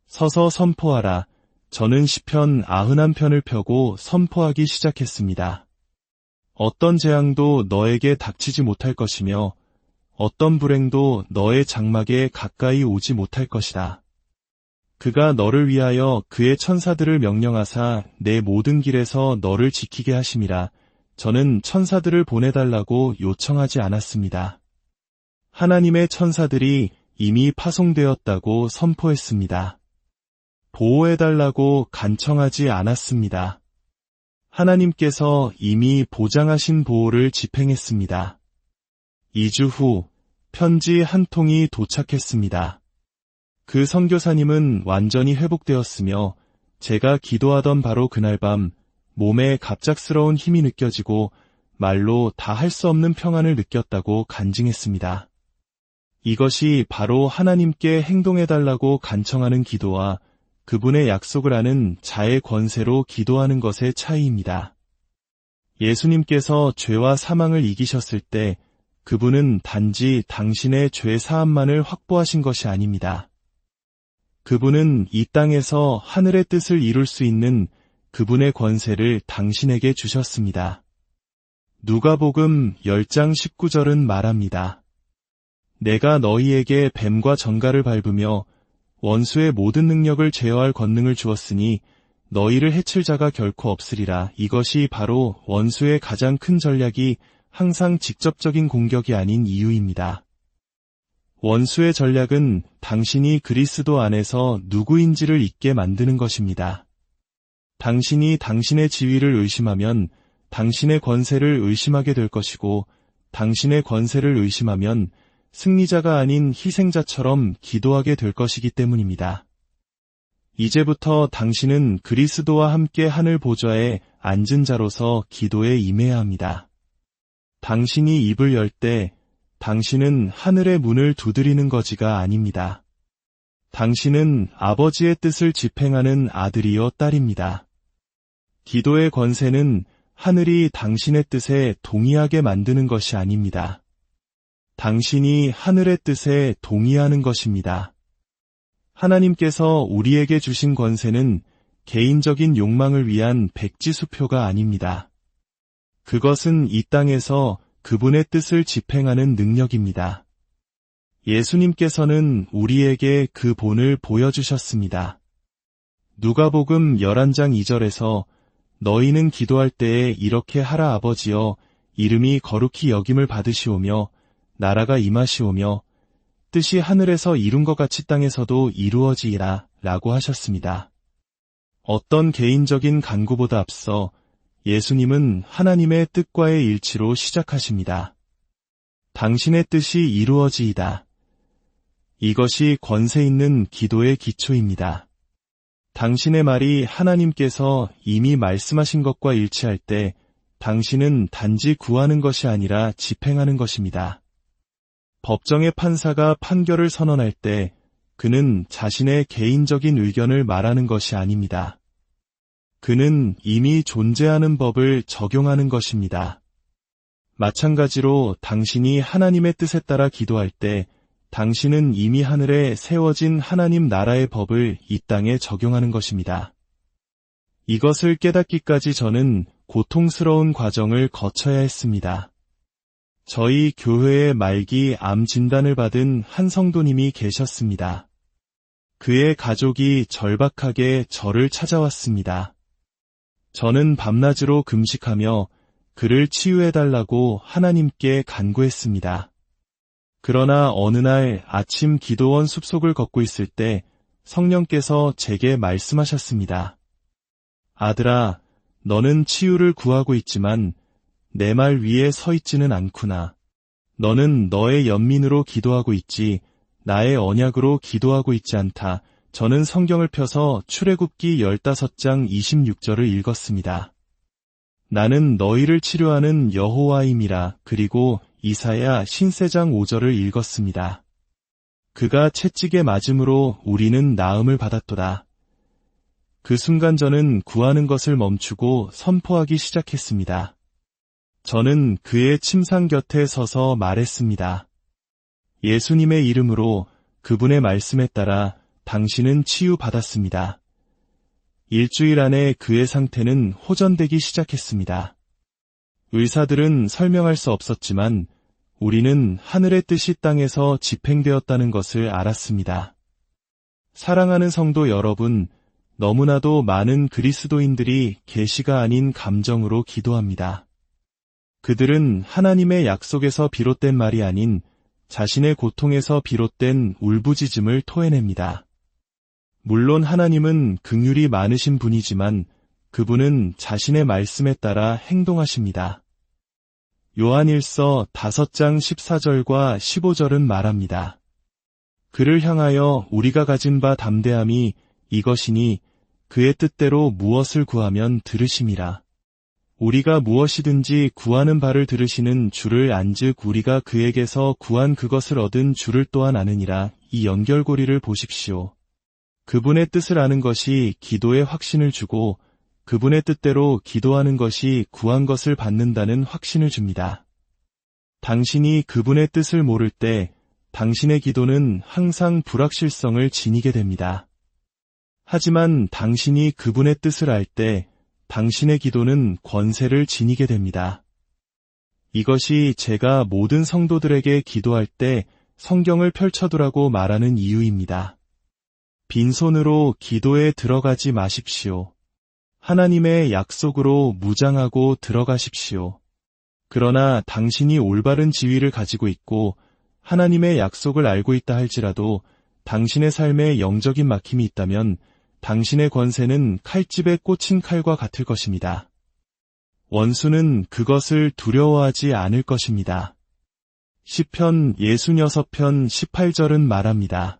서서 선포하라. 저는 시편 91편을 펴고 선포하기 시작했습니다. 어떤 재앙도 너에게 닥치지 못할 것이며 어떤 불행도 너의 장막에 가까이 오지 못할 것이다. 그가 너를 위하여 그의 천사들을 명령하사 내 모든 길에서 너를 지키게 하심이라. 저는 천사들을 보내달라고 요청하지 않았습니다. 하나님의 천사들이 이미 파송되었다고 선포했습니다. 보호해달라고 간청하지 않았습니다. 하나님께서 이미 보장하신 보호를 집행했습니다. 2주 후 편지 한 통이 도착했습니다. 그 선교사님은 완전히 회복되었으며 제가 기도하던 바로 그날 밤 몸에 갑작스러운 힘이 느껴지고 말로 다 할 수 없는 평안을 느꼈다고 간증했습니다. 이것이 바로 하나님께 행동해달라고 간청하는 기도와 그분의 약속을 아는 자의 권세로 기도하는 것의 차이입니다. 예수님께서 죄와 사망을 이기셨을 때 그분은 단지 당신의 죄 사함만을 확보하신 것이 아닙니다. 그분은 이 땅에서 하늘의 뜻을 이룰 수 있는 그분의 권세를 당신에게 주셨습니다. 누가복음 10장 19절은 말합니다. 내가 너희에게 뱀과 전갈을 밟으며 원수의 모든 능력을 제어할 권능을 주었으니 너희를 해칠 자가 결코 없으리라. 이것이 바로 원수의 가장 큰 전략이 항상 직접적인 공격이 아닌 이유입니다. 원수의 전략은 당신이 그리스도 안에서 누구인지를 잊게 만드는 것입니다. 당신이 당신의 지위를 의심하면 당신의 권세를 의심하게 될 것이고 당신의 권세를 의심하면 승리자가 아닌 희생자처럼 기도하게 될 것이기 때문입니다. 이제부터 당신은 그리스도와 함께 하늘 보좌에 앉은 자로서 기도에 임해야 합니다. 당신이 입을 열 때 당신은 하늘의 문을 두드리는 거지가 아닙니다. 당신은 아버지의 뜻을 집행하는 아들이요 딸입니다. 기도의 권세는 하늘이 당신의 뜻에 동의하게 만드는 것이 아닙니다. 당신이 하늘의 뜻에 동의하는 것입니다. 하나님께서 우리에게 주신 권세는 개인적인 욕망을 위한 백지수표가 아닙니다. 그것은 이 땅에서 그분의 뜻을 집행하는 능력입니다. 예수님께서는 우리에게 그 본을 보여주셨습니다. 누가복음 11장 2절에서 너희는 기도할 때에 이렇게 하라 아버지여 이름이 거룩히 여김을 받으시오며 나라가 임하시오며 뜻이 하늘에서 이룬 것 같이 땅에서도 이루어지이라 라고 하셨습니다. 어떤 개인적인 간구보다 앞서 예수님은 하나님의 뜻과의 일치로 시작하십니다. 당신의 뜻이 이루어지이다. 이것이 권세 있는 기도의 기초입니다. 당신의 말이 하나님께서 이미 말씀하신 것과 일치할 때 당신은 단지 구하는 것이 아니라 집행하는 것입니다. 법정의 판사가 판결을 선언할 때 그는 자신의 개인적인 의견을 말하는 것이 아닙니다. 그는 이미 존재하는 법을 적용하는 것입니다. 마찬가지로 당신이 하나님의 뜻에 따라 기도할 때 당신은 이미 하늘에 세워진 하나님 나라의 법을 이 땅에 적용하는 것입니다. 이것을 깨닫기까지 저는 고통스러운 과정을 거쳐야 했습니다. 저희 교회의 말기 암 진단을 받은 한 성도님이 계셨습니다. 그의 가족이 절박하게 저를 찾아왔습니다. 저는 밤낮으로 금식하며 그를 치유해달라고 하나님께 간구했습니다. 그러나 어느 날 아침 기도원 숲속을 걷고 있을 때 성령께서 제게 말씀하셨습니다. 아들아, 너는 치유를 구하고 있지만 내 말 위에 서 있지는 않구나. 너는 너의 연민으로 기도하고 있지 나의 언약으로 기도하고 있지 않다. 저는 성경을 펴서 출애굽기 15장 26절을 읽었습니다. 나는 너희를 치료하는 여호와임이라. 그리고 이사야 신세장 5절을 읽었습니다. 그가 채찍에 맞음으로 우리는 나음을 받았도다. 그 순간 저는 구하는 것을 멈추고 선포하기 시작했습니다. 저는 그의 침상 곁에 서서 말했습니다. 예수님의 이름으로 그분의 말씀에 따라 당신은 치유받았습니다. 일주일 안에 그의 상태는 호전되기 시작했습니다. 의사들은 설명할 수 없었지만 우리는 하늘의 뜻이 땅에서 집행되었다는 것을 알았습니다. 사랑하는 성도 여러분, 너무나도 많은 그리스도인들이 계시가 아닌 감정으로 기도합니다. 그들은 하나님의 약속에서 비롯된 말이 아닌 자신의 고통에서 비롯된 울부짖음을 토해냅니다. 물론 하나님은 긍휼이 많으신 분이지만 그분은 자신의 말씀에 따라 행동하십니다. 요한일서 5장 14절과 15절은 말합니다. 그를 향하여 우리가 가진 바 담대함이 이것이니 그의 뜻대로 무엇을 구하면 들으심이라. 우리가 무엇이든지 구하는 바를 들으시는 주를 안즉 우리가 그에게서 구한 그것을 얻은 주를 또한 아느니라. 이 연결고리를 보십시오. 그분의 뜻을 아는 것이 기도에 확신을 주고 그분의 뜻대로 기도하는 것이 구한 것을 받는다는 확신을 줍니다. 당신이 그분의 뜻을 모를 때 당신의 기도는 항상 불확실성을 지니게 됩니다. 하지만 당신이 그분의 뜻을 알 때 당신의 기도는 권세를 지니게 됩니다. 이것이 제가 모든 성도들에게 기도할 때 성경을 펼쳐두라고 말하는 이유입니다. 빈손으로 기도에 들어가지 마십시오. 하나님의 약속으로 무장하고 들어가십시오. 그러나 당신이 올바른 지위를 가지고 있고 하나님의 약속을 알고 있다 할지라도 당신의 삶에 영적인 막힘이 있다면 당신의 권세는 칼집에 꽂힌 칼과 같을 것입니다. 원수는 그것을 두려워하지 않을 것입니다. 시편 66편 18절은 말합니다.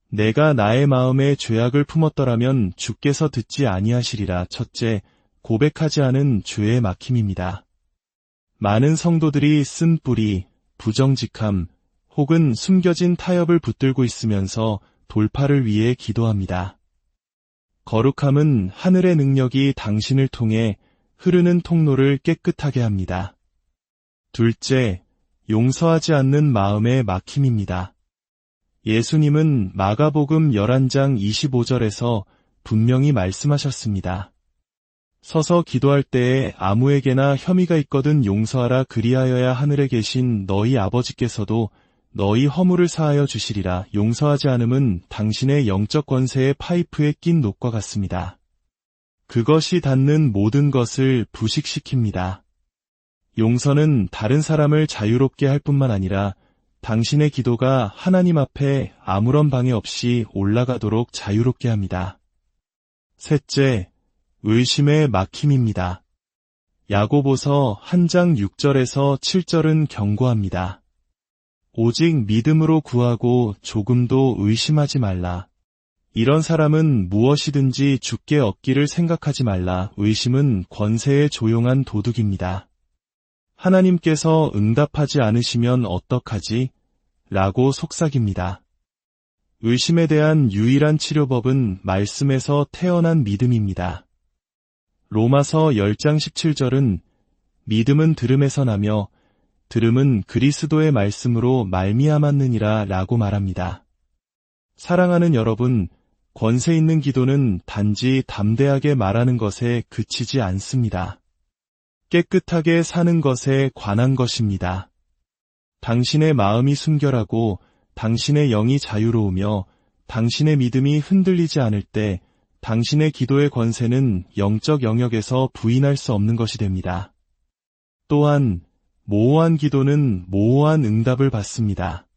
내가 나의 마음에 죄악을 품었더라면 주께서 듣지 아니하시리라. 첫째, 고백하지 않은 죄의 막힘입니다. 많은 성도들이 쓴 뿌리, 부정직함, 혹은 숨겨진 타협을 붙들고 있으면서 돌파를 위해 기도합니다. 거룩함은 하늘의 능력이 당신을 통해 흐르는 통로를 깨끗하게 합니다. 둘째, 용서하지 않는 마음의 막힘입니다. 예수님은 마가복음 11장 25절에서 분명히 말씀하셨습니다. 서서 기도할 때에 아무에게나 혐의가 있거든 용서하라 그리하여야 하늘에 계신 너희 아버지께서도 너희 허물을 사하여 주시리라. 용서하지 않음은 당신의 영적 권세의 파이프에 낀 녹과 같습니다. 그것이 닿는 모든 것을 부식시킵니다. 용서는 다른 사람을 자유롭게 할 뿐만 아니라 당신의 기도가 하나님 앞에 아무런 방해 없이 올라가도록 자유롭게 합니다. 셋째, 의심의 막힘입니다. 야고보서 1장 6절에서 7절은 경고합니다. 오직 믿음으로 구하고 조금도 의심하지 말라. 이런 사람은 무엇이든지 주께 얻기를 생각하지 말라. 의심은 권세의 조용한 도둑입니다. 하나님께서 응답하지 않으시면 어떡하지? 라고 속삭입니다. 의심에 대한 유일한 치료법은 말씀에서 태어난 믿음입니다. 로마서 10장 17절은 믿음은 들음에서 나며 들음은 그리스도의 말씀으로 말미암았느니라 라고 말합니다. 사랑하는 여러분, 권세 있는 기도는 단지 담대하게 말하는 것에 그치지 않습니다. 깨끗하게 사는 것에 관한 것입니다. 당신의 마음이 순결하고 당신의 영이 자유로우며 당신의 믿음이 흔들리지 않을 때 당신의 기도의 권세는 영적 영역에서 부인할 수 없는 것이 됩니다. 또한 모호한 기도는 모호한 응답을 받습니다.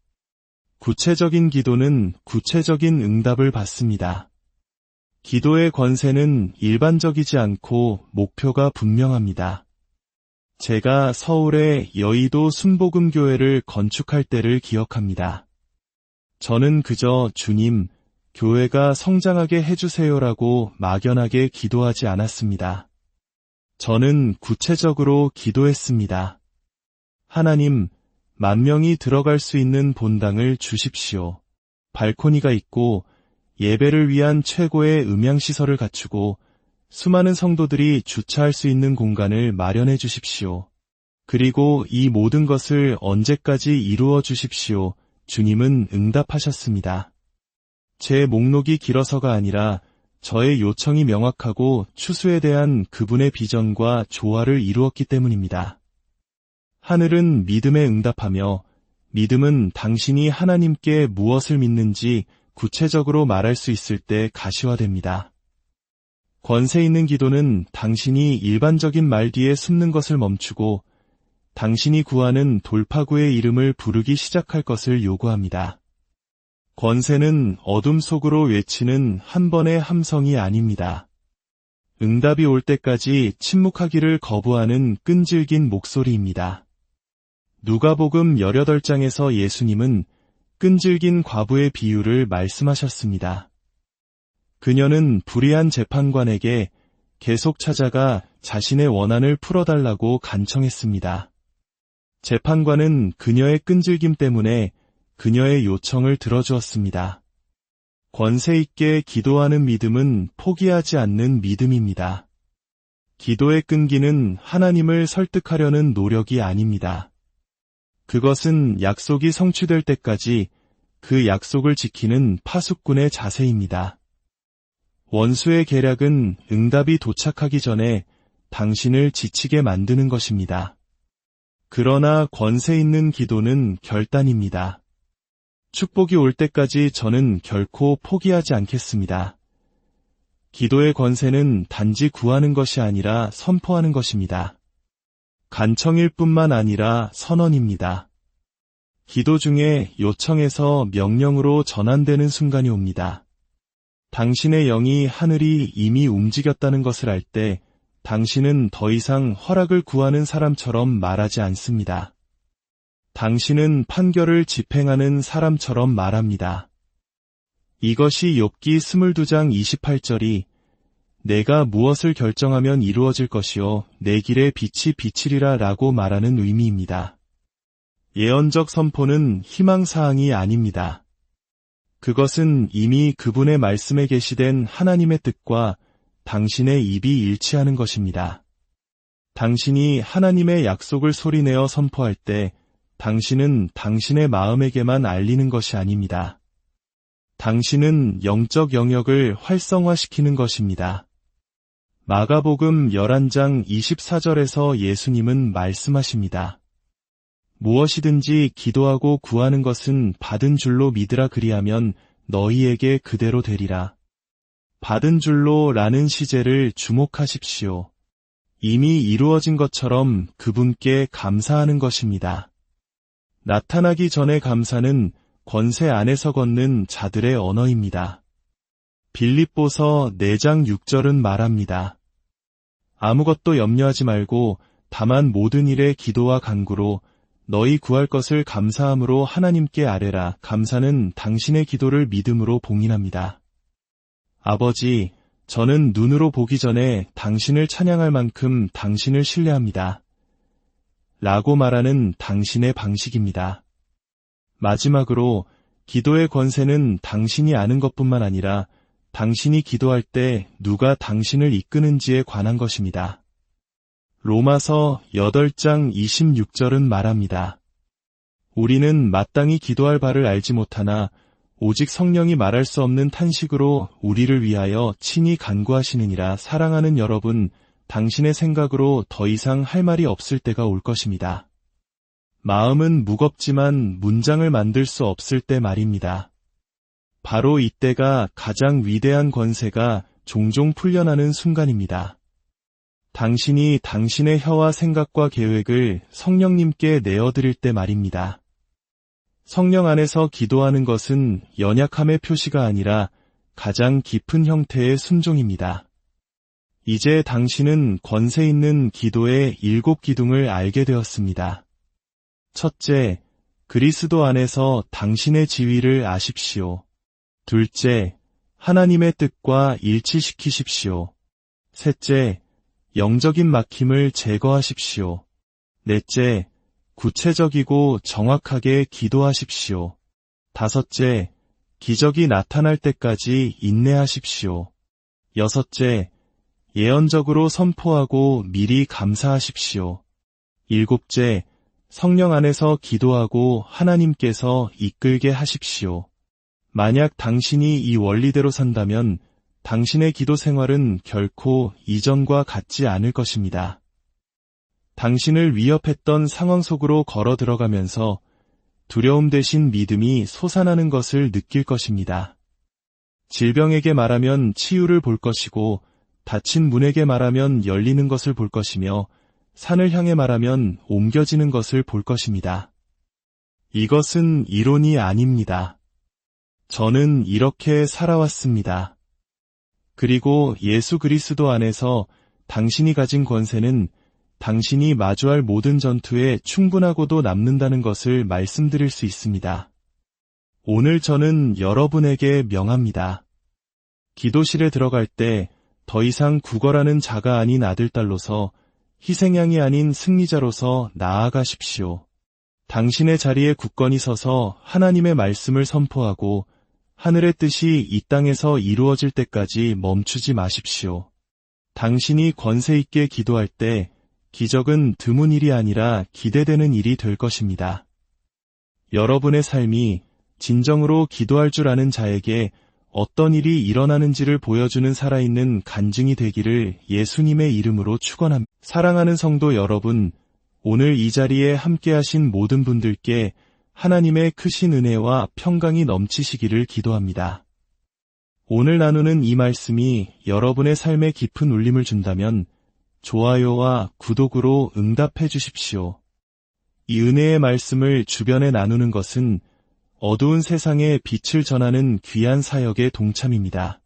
구체적인 기도는 구체적인 응답을 받습니다. 기도의 권세는 일반적이지 않고 목표가 분명합니다. 제가 서울의 여의도 순복음교회를 건축할 때를 기억합니다. 저는 그저 주님, 교회가 성장하게 해주세요라고 막연하게 기도하지 않았습니다. 저는 구체적으로 기도했습니다. 하나님, 10,000명이 들어갈 수 있는 본당을 주십시오. 발코니가 있고 예배를 위한 최고의 음향시설을 갖추고 수많은 성도들이 주차할 수 있는 공간을 마련해 주십시오. 그리고 이 모든 것을 언제까지 이루어 주십시오. 주님은 응답하셨습니다. 제 목록이 길어서가 아니라 저의 요청이 명확하고 추수에 대한 그분의 비전과 조화를 이루었기 때문입니다. 하늘은 믿음에 응답하며 믿음은 당신이 하나님께 무엇을 믿는지 구체적으로 말할 수 있을 때 가시화됩니다. 권세 있는 기도는 당신이 일반적인 말 뒤에 숨는 것을 멈추고 당신이 구하는 돌파구의 이름을 부르기 시작할 것을 요구합니다. 권세는 어둠 속으로 외치는 한 번의 함성이 아닙니다. 응답이 올 때까지 침묵하기를 거부하는 끈질긴 목소리입니다. 누가복음 18장에서 예수님은 끈질긴 과부의 비유를 말씀하셨습니다. 그녀는 불의한 재판관에게 계속 찾아가 자신의 원한을 풀어달라고 간청했습니다. 재판관은 그녀의 끈질김 때문에 그녀의 요청을 들어주었습니다. 권세 있게 기도하는 믿음은 포기하지 않는 믿음입니다. 기도의 끈기는 하나님을 설득하려는 노력이 아닙니다. 그것은 약속이 성취될 때까지 그 약속을 지키는 파수꾼의 자세입니다. 원수의 계략은 응답이 도착하기 전에 당신을 지치게 만드는 것입니다. 그러나 권세 있는 기도는 결단입니다. 축복이 올 때까지 저는 결코 포기하지 않겠습니다. 기도의 권세는 단지 구하는 것이 아니라 선포하는 것입니다. 간청일 뿐만 아니라 선언입니다. 기도 중에 요청에서 명령으로 전환되는 순간이 옵니다. 당신의 영이 하늘이 이미 움직였다는 것을 알 때 당신은 더 이상 허락을 구하는 사람처럼 말하지 않습니다. 당신은 판결을 집행하는 사람처럼 말합니다. 이것이 욥기 22장 28절이 내가 무엇을 결정하면 이루어질 것이요 내 길에 빛이 비치리라 라고 말하는 의미입니다. 예언적 선포는 희망사항이 아닙니다. 그것은 이미 그분의 말씀에 계시된 하나님의 뜻과 당신의 입이 일치하는 것입니다. 당신이 하나님의 약속을 소리내어 선포할 때 당신은 당신의 마음에게만 알리는 것이 아닙니다. 당신은 영적 영역을 활성화시키는 것입니다. 마가복음 11장 24절에서 예수님은 말씀하십니다. 무엇이든지 기도하고 구하는 것은 받은 줄로 믿으라 그리하면 너희에게 그대로 되리라. 받은 줄로 라는 시제를 주목하십시오. 이미 이루어진 것처럼 그분께 감사하는 것입니다. 나타나기 전의 감사는 권세 안에서 걷는 자들의 언어입니다. 빌립보서 4장 6절은 말합니다. 아무것도 염려하지 말고 다만 모든 일에 기도와 간구로 너희 구할 것을 감사함으로 하나님께 아뢰라. 감사는 당신의 기도를 믿음으로 봉인합니다. 아버지, 저는 눈으로 보기 전에 당신을 찬양할 만큼 당신을 신뢰합니다. 라고 말하는 당신의 방식입니다. 마지막으로 기도의 권세는 당신이 아는 것뿐만 아니라 당신이 기도할 때 누가 당신을 이끄는지에 관한 것입니다. 로마서 8장 26절은 말합니다. 우리는 마땅히 기도할 바를 알지 못하나 오직 성령이 말할 수 없는 탄식으로 우리를 위하여 친히 간구하시느니라. 사랑하는 여러분, 당신의 생각으로 더 이상 할 말이 없을 때가 올 것입니다. 마음은 무겁지만 문장을 만들 수 없을 때 말입니다. 바로 이때가 가장 위대한 권세가 종종 풀려나는 순간입니다. 당신이 당신의 혀와 생각과 계획을 성령님께 내어드릴 때 말입니다. 성령 안에서 기도하는 것은 연약함의 표시가 아니라 가장 깊은 형태의 순종입니다. 이제 당신은 권세 있는 기도의 7 기둥을 알게 되었습니다. 첫째, 그리스도 안에서 당신의 지위를 아십시오. 둘째, 하나님의 뜻과 일치시키십시오. 셋째, 영적인 막힘을 제거하십시오. 넷째, 구체적이고 정확하게 기도하십시오. 다섯째, 기적이 나타날 때까지 인내하십시오. 여섯째, 예언적으로 선포하고 미리 감사하십시오. 일곱째, 성령 안에서 기도하고 하나님께서 이끌게 하십시오. 만약 당신이 이 원리대로 산다면 당신의 기도 생활은 결코 이전과 같지 않을 것입니다. 당신을 위협했던 상황 속으로 걸어 들어가면서 두려움 대신 믿음이 솟아나는 것을 느낄 것입니다. 질병에게 말하면 치유를 볼 것이고 닫힌 문에게 말하면 열리는 것을 볼 것이며 산을 향해 말하면 옮겨지는 것을 볼 것입니다. 이것은 이론이 아닙니다. 저는 이렇게 살아왔습니다. 그리고 예수 그리스도 안에서 당신이 가진 권세는 당신이 마주할 모든 전투에 충분하고도 남는다는 것을 말씀드릴 수 있습니다. 오늘 저는 여러분에게 명합니다. 기도실에 들어갈 때 더 이상 구걸하는 자가 아닌 아들딸로서 희생양이 아닌 승리자로서 나아가십시오. 당신의 자리에 굳건히 서서 하나님의 말씀을 선포하고 하늘의 뜻이 이 땅에서 이루어질 때까지 멈추지 마십시오. 당신이 권세 있게 기도할 때 기적은 드문 일이 아니라 기대되는 일이 될 것입니다. 여러분의 삶이 진정으로 기도할 줄 아는 자에게 어떤 일이 일어나는지를 보여주는 살아있는 간증이 되기를 예수님의 이름으로 축원합니다. 사랑하는 성도 여러분, 오늘 이 자리에 함께하신 모든 분들께 하나님의 크신 은혜와 평강이 넘치시기를 기도합니다. 오늘 나누는 이 말씀이 여러분의 삶에 깊은 울림을 준다면 좋아요와 구독으로 응답해 주십시오. 이 은혜의 말씀을 주변에 나누는 것은 어두운 세상에 빛을 전하는 귀한 사역의 동참입니다.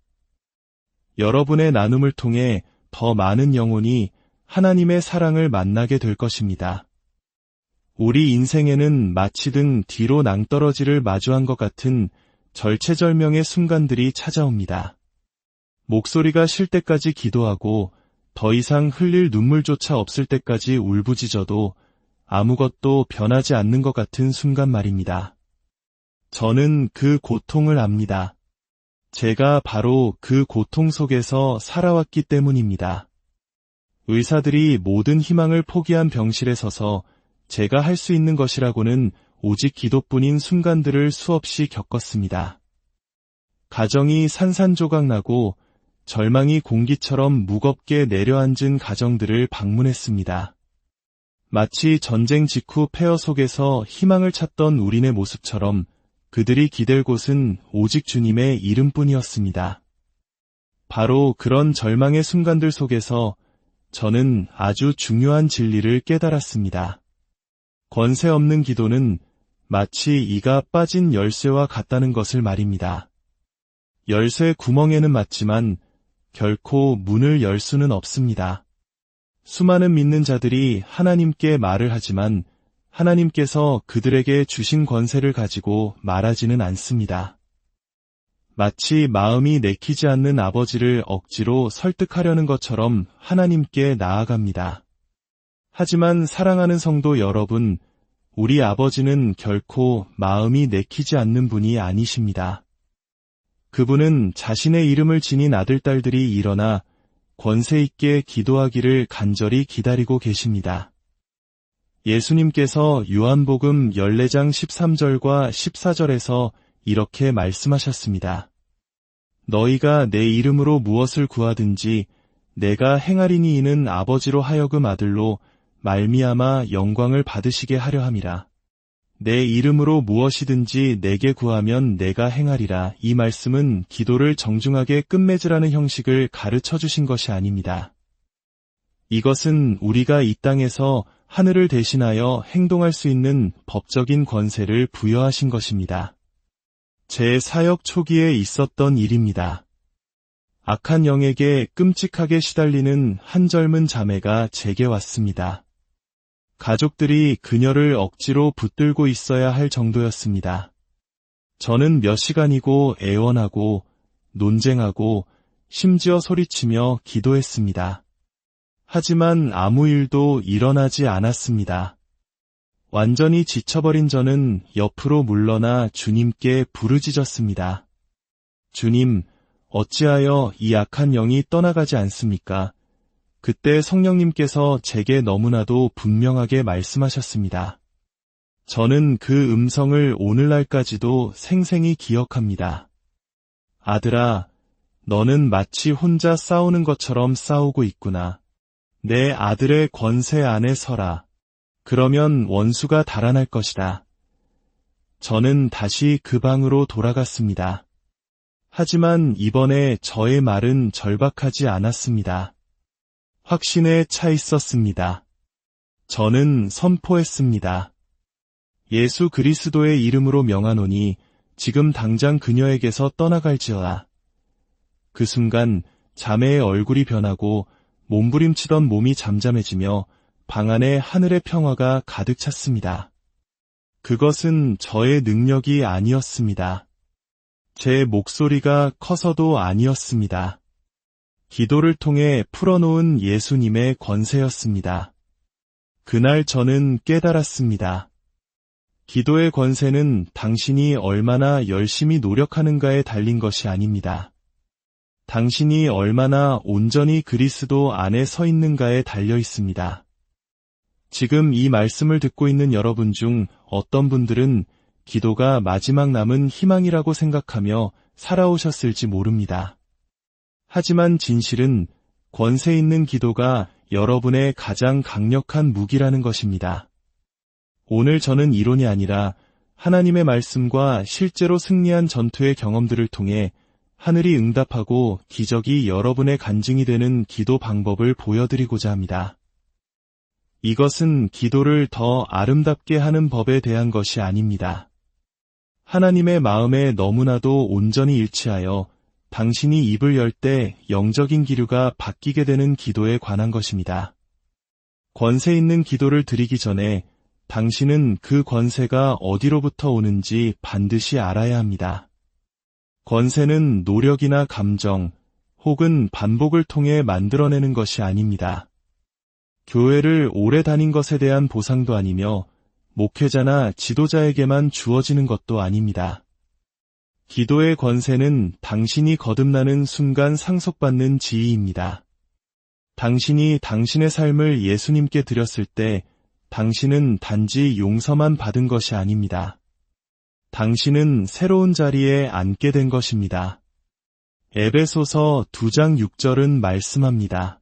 여러분의 나눔을 통해 더 많은 영혼이 하나님의 사랑을 만나게 될 것입니다. 우리 인생에는 마치 뒤로 낭떠러지를 마주한 것 같은 절체절명의 순간들이 찾아옵니다. 목소리가 쉴 때까지 기도하고 더 이상 흘릴 눈물조차 없을 때까지 울부짖어도 아무것도 변하지 않는 것 같은 순간 말입니다. 저는 그 고통을 압니다. 제가 바로 그 고통 속에서 살아왔기 때문입니다. 의사들이 모든 희망을 포기한 병실에 서서 제가 할 수 있는 것이라고는 오직 기도뿐인 순간들을 수없이 겪었습니다. 가정이 산산조각 나고 절망이 공기처럼 무겁게 내려앉은 가정들을 방문했습니다. 마치 전쟁 직후 폐허 속에서 희망을 찾던 우리네 모습처럼 그들이 기댈 곳은 오직 주님의 이름뿐이었습니다. 바로 그런 절망의 순간들 속에서 저는 아주 중요한 진리를 깨달았습니다. 권세 없는 기도는 마치 이가 빠진 열쇠와 같다는 것을 말입니다. 열쇠 구멍에는 맞지만 결코 문을 열 수는 없습니다. 수많은 믿는 자들이 하나님께 말을 하지만 하나님께서 그들에게 주신 권세를 가지고 말하지는 않습니다. 마치 마음이 내키지 않는 아버지를 억지로 설득하려는 것처럼 하나님께 나아갑니다. 하지만 사랑하는 성도 여러분, 우리 아버지는 결코 마음이 내키지 않는 분이 아니십니다. 그분은 자신의 이름을 지닌 아들딸들이 일어나 권세 있게 기도하기를 간절히 기다리고 계십니다. 예수님께서 요한복음 14장 13절과 14절에서 이렇게 말씀하셨습니다. 너희가 내 이름으로 무엇을 구하든지 내가 행하리니 이는 아버지로 하여금 아들로 말미암아 영광을 받으시게 하려 함이라. 내 이름으로 무엇이든지 내게 구하면 내가 행하리라. 이 말씀은 기도를 정중하게 끝맺으라는 형식을 가르쳐 주신 것이 아닙니다. 이것은 우리가 이 땅에서 하늘을 대신하여 행동할 수 있는 법적인 권세를 부여하신 것입니다. 제 사역 초기에 있었던 일입니다. 악한 영에게 끔찍하게 시달리는 한 젊은 자매가 제게 왔습니다. 가족들이 그녀를 억지로 붙들고 있어야 할 정도였습니다. 저는 몇 시간이고 애원하고 논쟁하고 심지어 소리치며 기도했습니다. 하지만 아무 일도 일어나지 않았습니다. 완전히 지쳐버린 저는 옆으로 물러나 주님께 부르짖었습니다. 주님, 어찌하여 이 악한 영이 떠나가지 않습니까? 그때 성령님께서 제게 너무나도 분명하게 말씀하셨습니다. 저는 그 음성을 오늘날까지도 생생히 기억합니다. 아들아, 너는 마치 혼자 싸우는 것처럼 싸우고 있구나. 내 아들의 권세 안에 서라. 그러면 원수가 달아날 것이다. 저는 다시 그 방으로 돌아갔습니다. 하지만 이번에 저의 말은 절박하지 않았습니다. 확신에 차 있었습니다. 저는 선포했습니다. 예수 그리스도의 이름으로 명하노니 지금 당장 그녀에게서 떠나갈지어다. 그 순간 자매의 얼굴이 변하고 몸부림치던 몸이 잠잠해지며 방 안에 하늘의 평화가 가득 찼습니다. 그것은 저의 능력이 아니었습니다. 제 목소리가 커서도 아니었습니다. 기도를 통해 풀어놓은 예수님의 권세였습니다. 그날 저는 깨달았습니다. 기도의 권세는 당신이 얼마나 열심히 노력하는가에 달린 것이 아닙니다. 당신이 얼마나 온전히 그리스도 안에 서 있는가에 달려 있습니다. 지금 이 말씀을 듣고 있는 여러분 중 어떤 분들은 기도가 마지막 남은 희망이라고 생각하며 살아오셨을지 모릅니다. 하지만 진실은 권세 있는 기도가 여러분의 가장 강력한 무기라는 것입니다. 오늘 저는 이론이 아니라 하나님의 말씀과 실제로 승리한 전투의 경험들을 통해 하늘이 응답하고 기적이 여러분의 간증이 되는 기도 방법을 보여드리고자 합니다. 이것은 기도를 더 아름답게 하는 법에 대한 것이 아닙니다. 하나님의 마음에 너무나도 온전히 일치하여 당신이 입을 열 때 영적인 기류가 바뀌게 되는 기도에 관한 것입니다. 권세 있는 기도를 드리기 전에 당신은 그 권세가 어디로부터 오는지 반드시 알아야 합니다. 권세는 노력이나 감정 혹은 반복을 통해 만들어내는 것이 아닙니다. 교회를 오래 다닌 것에 대한 보상도 아니며 목회자나 지도자에게만 주어지는 것도 아닙니다. 기도의 권세는 당신이 거듭나는 순간 상속받는 지위입니다. 당신이 당신의 삶을 예수님께 드렸을 때 당신은 단지 용서만 받은 것이 아닙니다. 당신은 새로운 자리에 앉게 된 것입니다. 에베소서 2장 6절은 말씀합니다.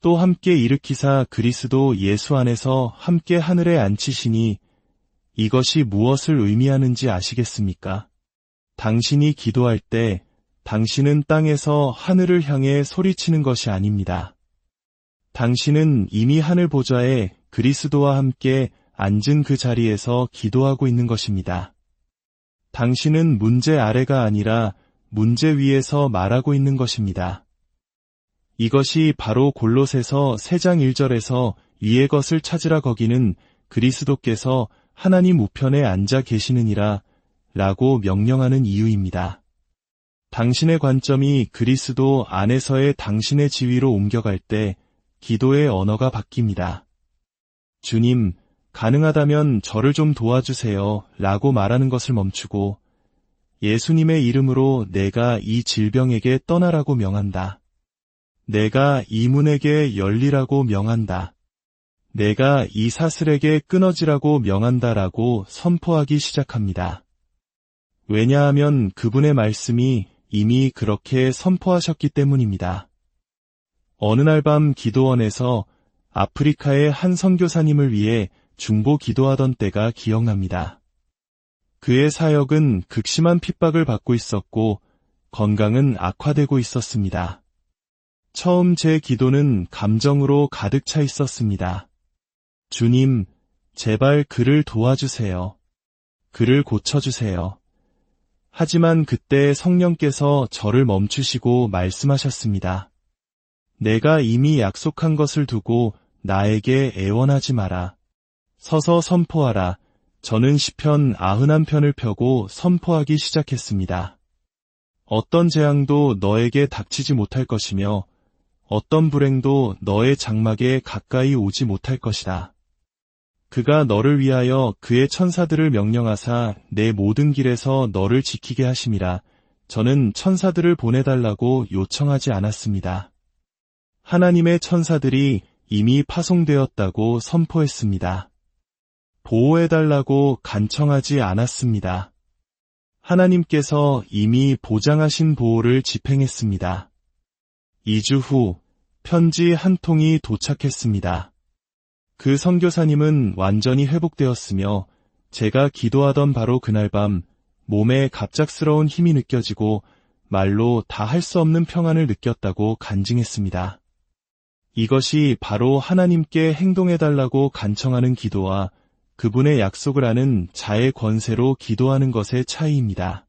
또 함께 일으키사 그리스도 예수 안에서 함께 하늘에 앉히시니 이것이 무엇을 의미하는지 아시겠습니까? 당신이 기도할 때 당신은 땅에서 하늘을 향해 소리치는 것이 아닙니다. 당신은 이미 하늘 보좌에 그리스도와 함께 앉은 그 자리에서 기도하고 있는 것입니다. 당신은 문제 아래가 아니라 문제 위에서 말하고 있는 것입니다. 이것이 바로 골로새서 3장 1절에서 위의 것을 찾으라 거기는 그리스도께서 하나님 우편에 앉아 계시느니라 라고 명령하는 이유입니다. 당신의 관점이 그리스도 안에서의 당신의 지위로 옮겨갈 때 기도의 언어가 바뀝니다. 주님, 가능하다면 저를 좀 도와주세요 라고 말하는 것을 멈추고 예수님의 이름으로 내가 이 질병에게 떠나라고 명한다. 내가 이 문에게 열리라고 명한다. 내가 이 사슬에게 끊어지라고 명한다라고 선포하기 시작합니다. 왜냐하면 그분의 말씀이 이미 그렇게 선포하셨기 때문입니다. 어느 날 밤 기도원에서 아프리카의 한 선교사님을 위해 중보 기도하던 때가 기억납니다. 그의 사역은 극심한 핍박을 받고 있었고 건강은 악화되고 있었습니다. 처음 제 기도는 감정으로 가득 차 있었습니다. 주님, 제발 그를 도와주세요. 그를 고쳐주세요. 하지만 그때 성령께서 저를 멈추시고 말씀하셨습니다. 내가 이미 약속한 것을 두고 나에게 애원하지 마라. 서서 선포하라. 저는 시편 91편을 펴고 선포하기 시작했습니다. 어떤 재앙도 너에게 닥치지 못할 것이며 어떤 불행도 너의 장막에 가까이 오지 못할 것이다. 그가 너를 위하여 그의 천사들을 명령하사 내 모든 길에서 너를 지키게 하심이라. 저는 천사들을 보내달라고 요청하지 않았습니다. 하나님의 천사들이 이미 파송되었다고 선포했습니다. 보호해달라고 간청하지 않았습니다. 하나님께서 이미 보장하신 보호를 집행했습니다. 2주 후 편지 한 통이 도착했습니다. 그 선교사님은 완전히 회복되었으며 제가 기도하던 바로 그날 밤 몸에 갑작스러운 힘이 느껴지고 말로 다 할 수 없는 평안을 느꼈다고 간증했습니다. 이것이 바로 하나님께 행동해달라고 간청하는 기도와 그분의 약속을 아는 자의 권세로 기도하는 것의 차이입니다.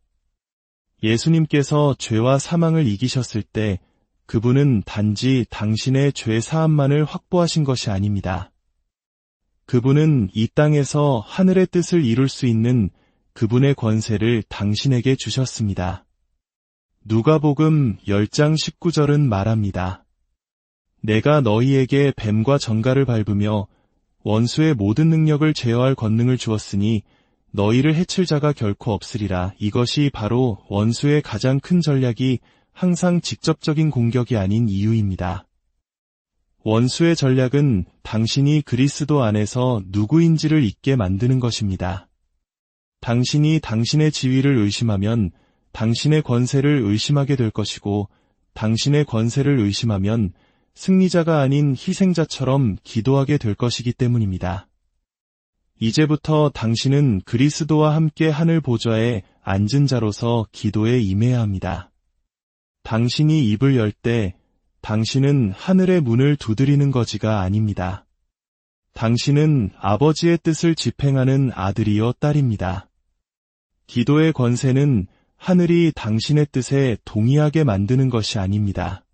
예수님께서 죄와 사망을 이기셨을 때 그분은 단지 당신의 죄 사함만을 확보하신 것이 아닙니다. 그분은 이 땅에서 하늘의 뜻을 이룰 수 있는 그분의 권세를 당신에게 주셨습니다. 누가복음 10장 19절은 말합니다. 내가 너희에게 뱀과 정갈을 밟으며 원수의 모든 능력을 제어할 권능을 주었으니 너희를 해칠 자가 결코 없으리라. 이것이 바로 원수의 가장 큰 전략이 항상 직접적인 공격이 아닌 이유입니다. 원수의 전략은 당신이 그리스도 안에서 누구인지를 잊게 만드는 것입니다. 당신이 당신의 지위를 의심하면 당신의 권세를 의심하게 될 것이고 당신의 권세를 의심하면 승리자가 아닌 희생자처럼 기도하게 될 것이기 때문입니다. 이제부터 당신은 그리스도와 함께 하늘 보좌에 앉은 자로서 기도에 임해야 합니다. 당신이 입을 열 때 당신은 하늘의 문을 두드리는 거지가 아닙니다. 당신은 아버지의 뜻을 집행하는 아들이요 딸입니다. 기도의 권세는 하늘이 당신의 뜻에 동의하게 만드는 것이 아닙니다.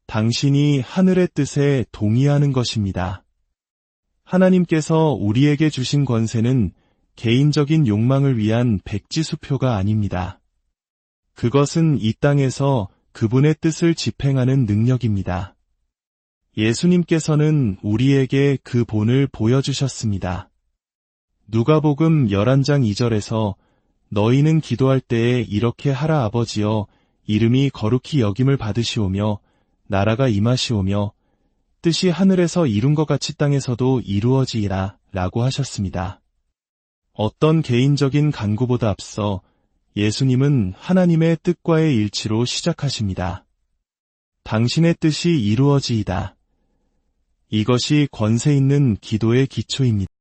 당신이 하늘의 뜻에 동의하는 것입니다. 하나님께서 우리에게 주신 권세는 개인적인 욕망을 위한 백지수표가 아닙니다. 그것은 이 땅에서 그분의 뜻을 집행하는 능력입니다. 예수님께서는 우리에게 그 본을 보여주셨습니다. 누가복음 11장 2절에서 너희는 기도할 때에 이렇게 하라 아버지여 이름이 거룩히 여김을 받으시오며 나라가 임하시오며 뜻이 하늘에서 이룬 것 같이 땅에서도 이루어지이라 라고 하셨습니다. 어떤 개인적인 간구보다 앞서 예수님은 하나님의 뜻과의 일치로 시작하십니다. 당신의 뜻이 이루어지이다. 이것이 권세 있는 기도의 기초입니다.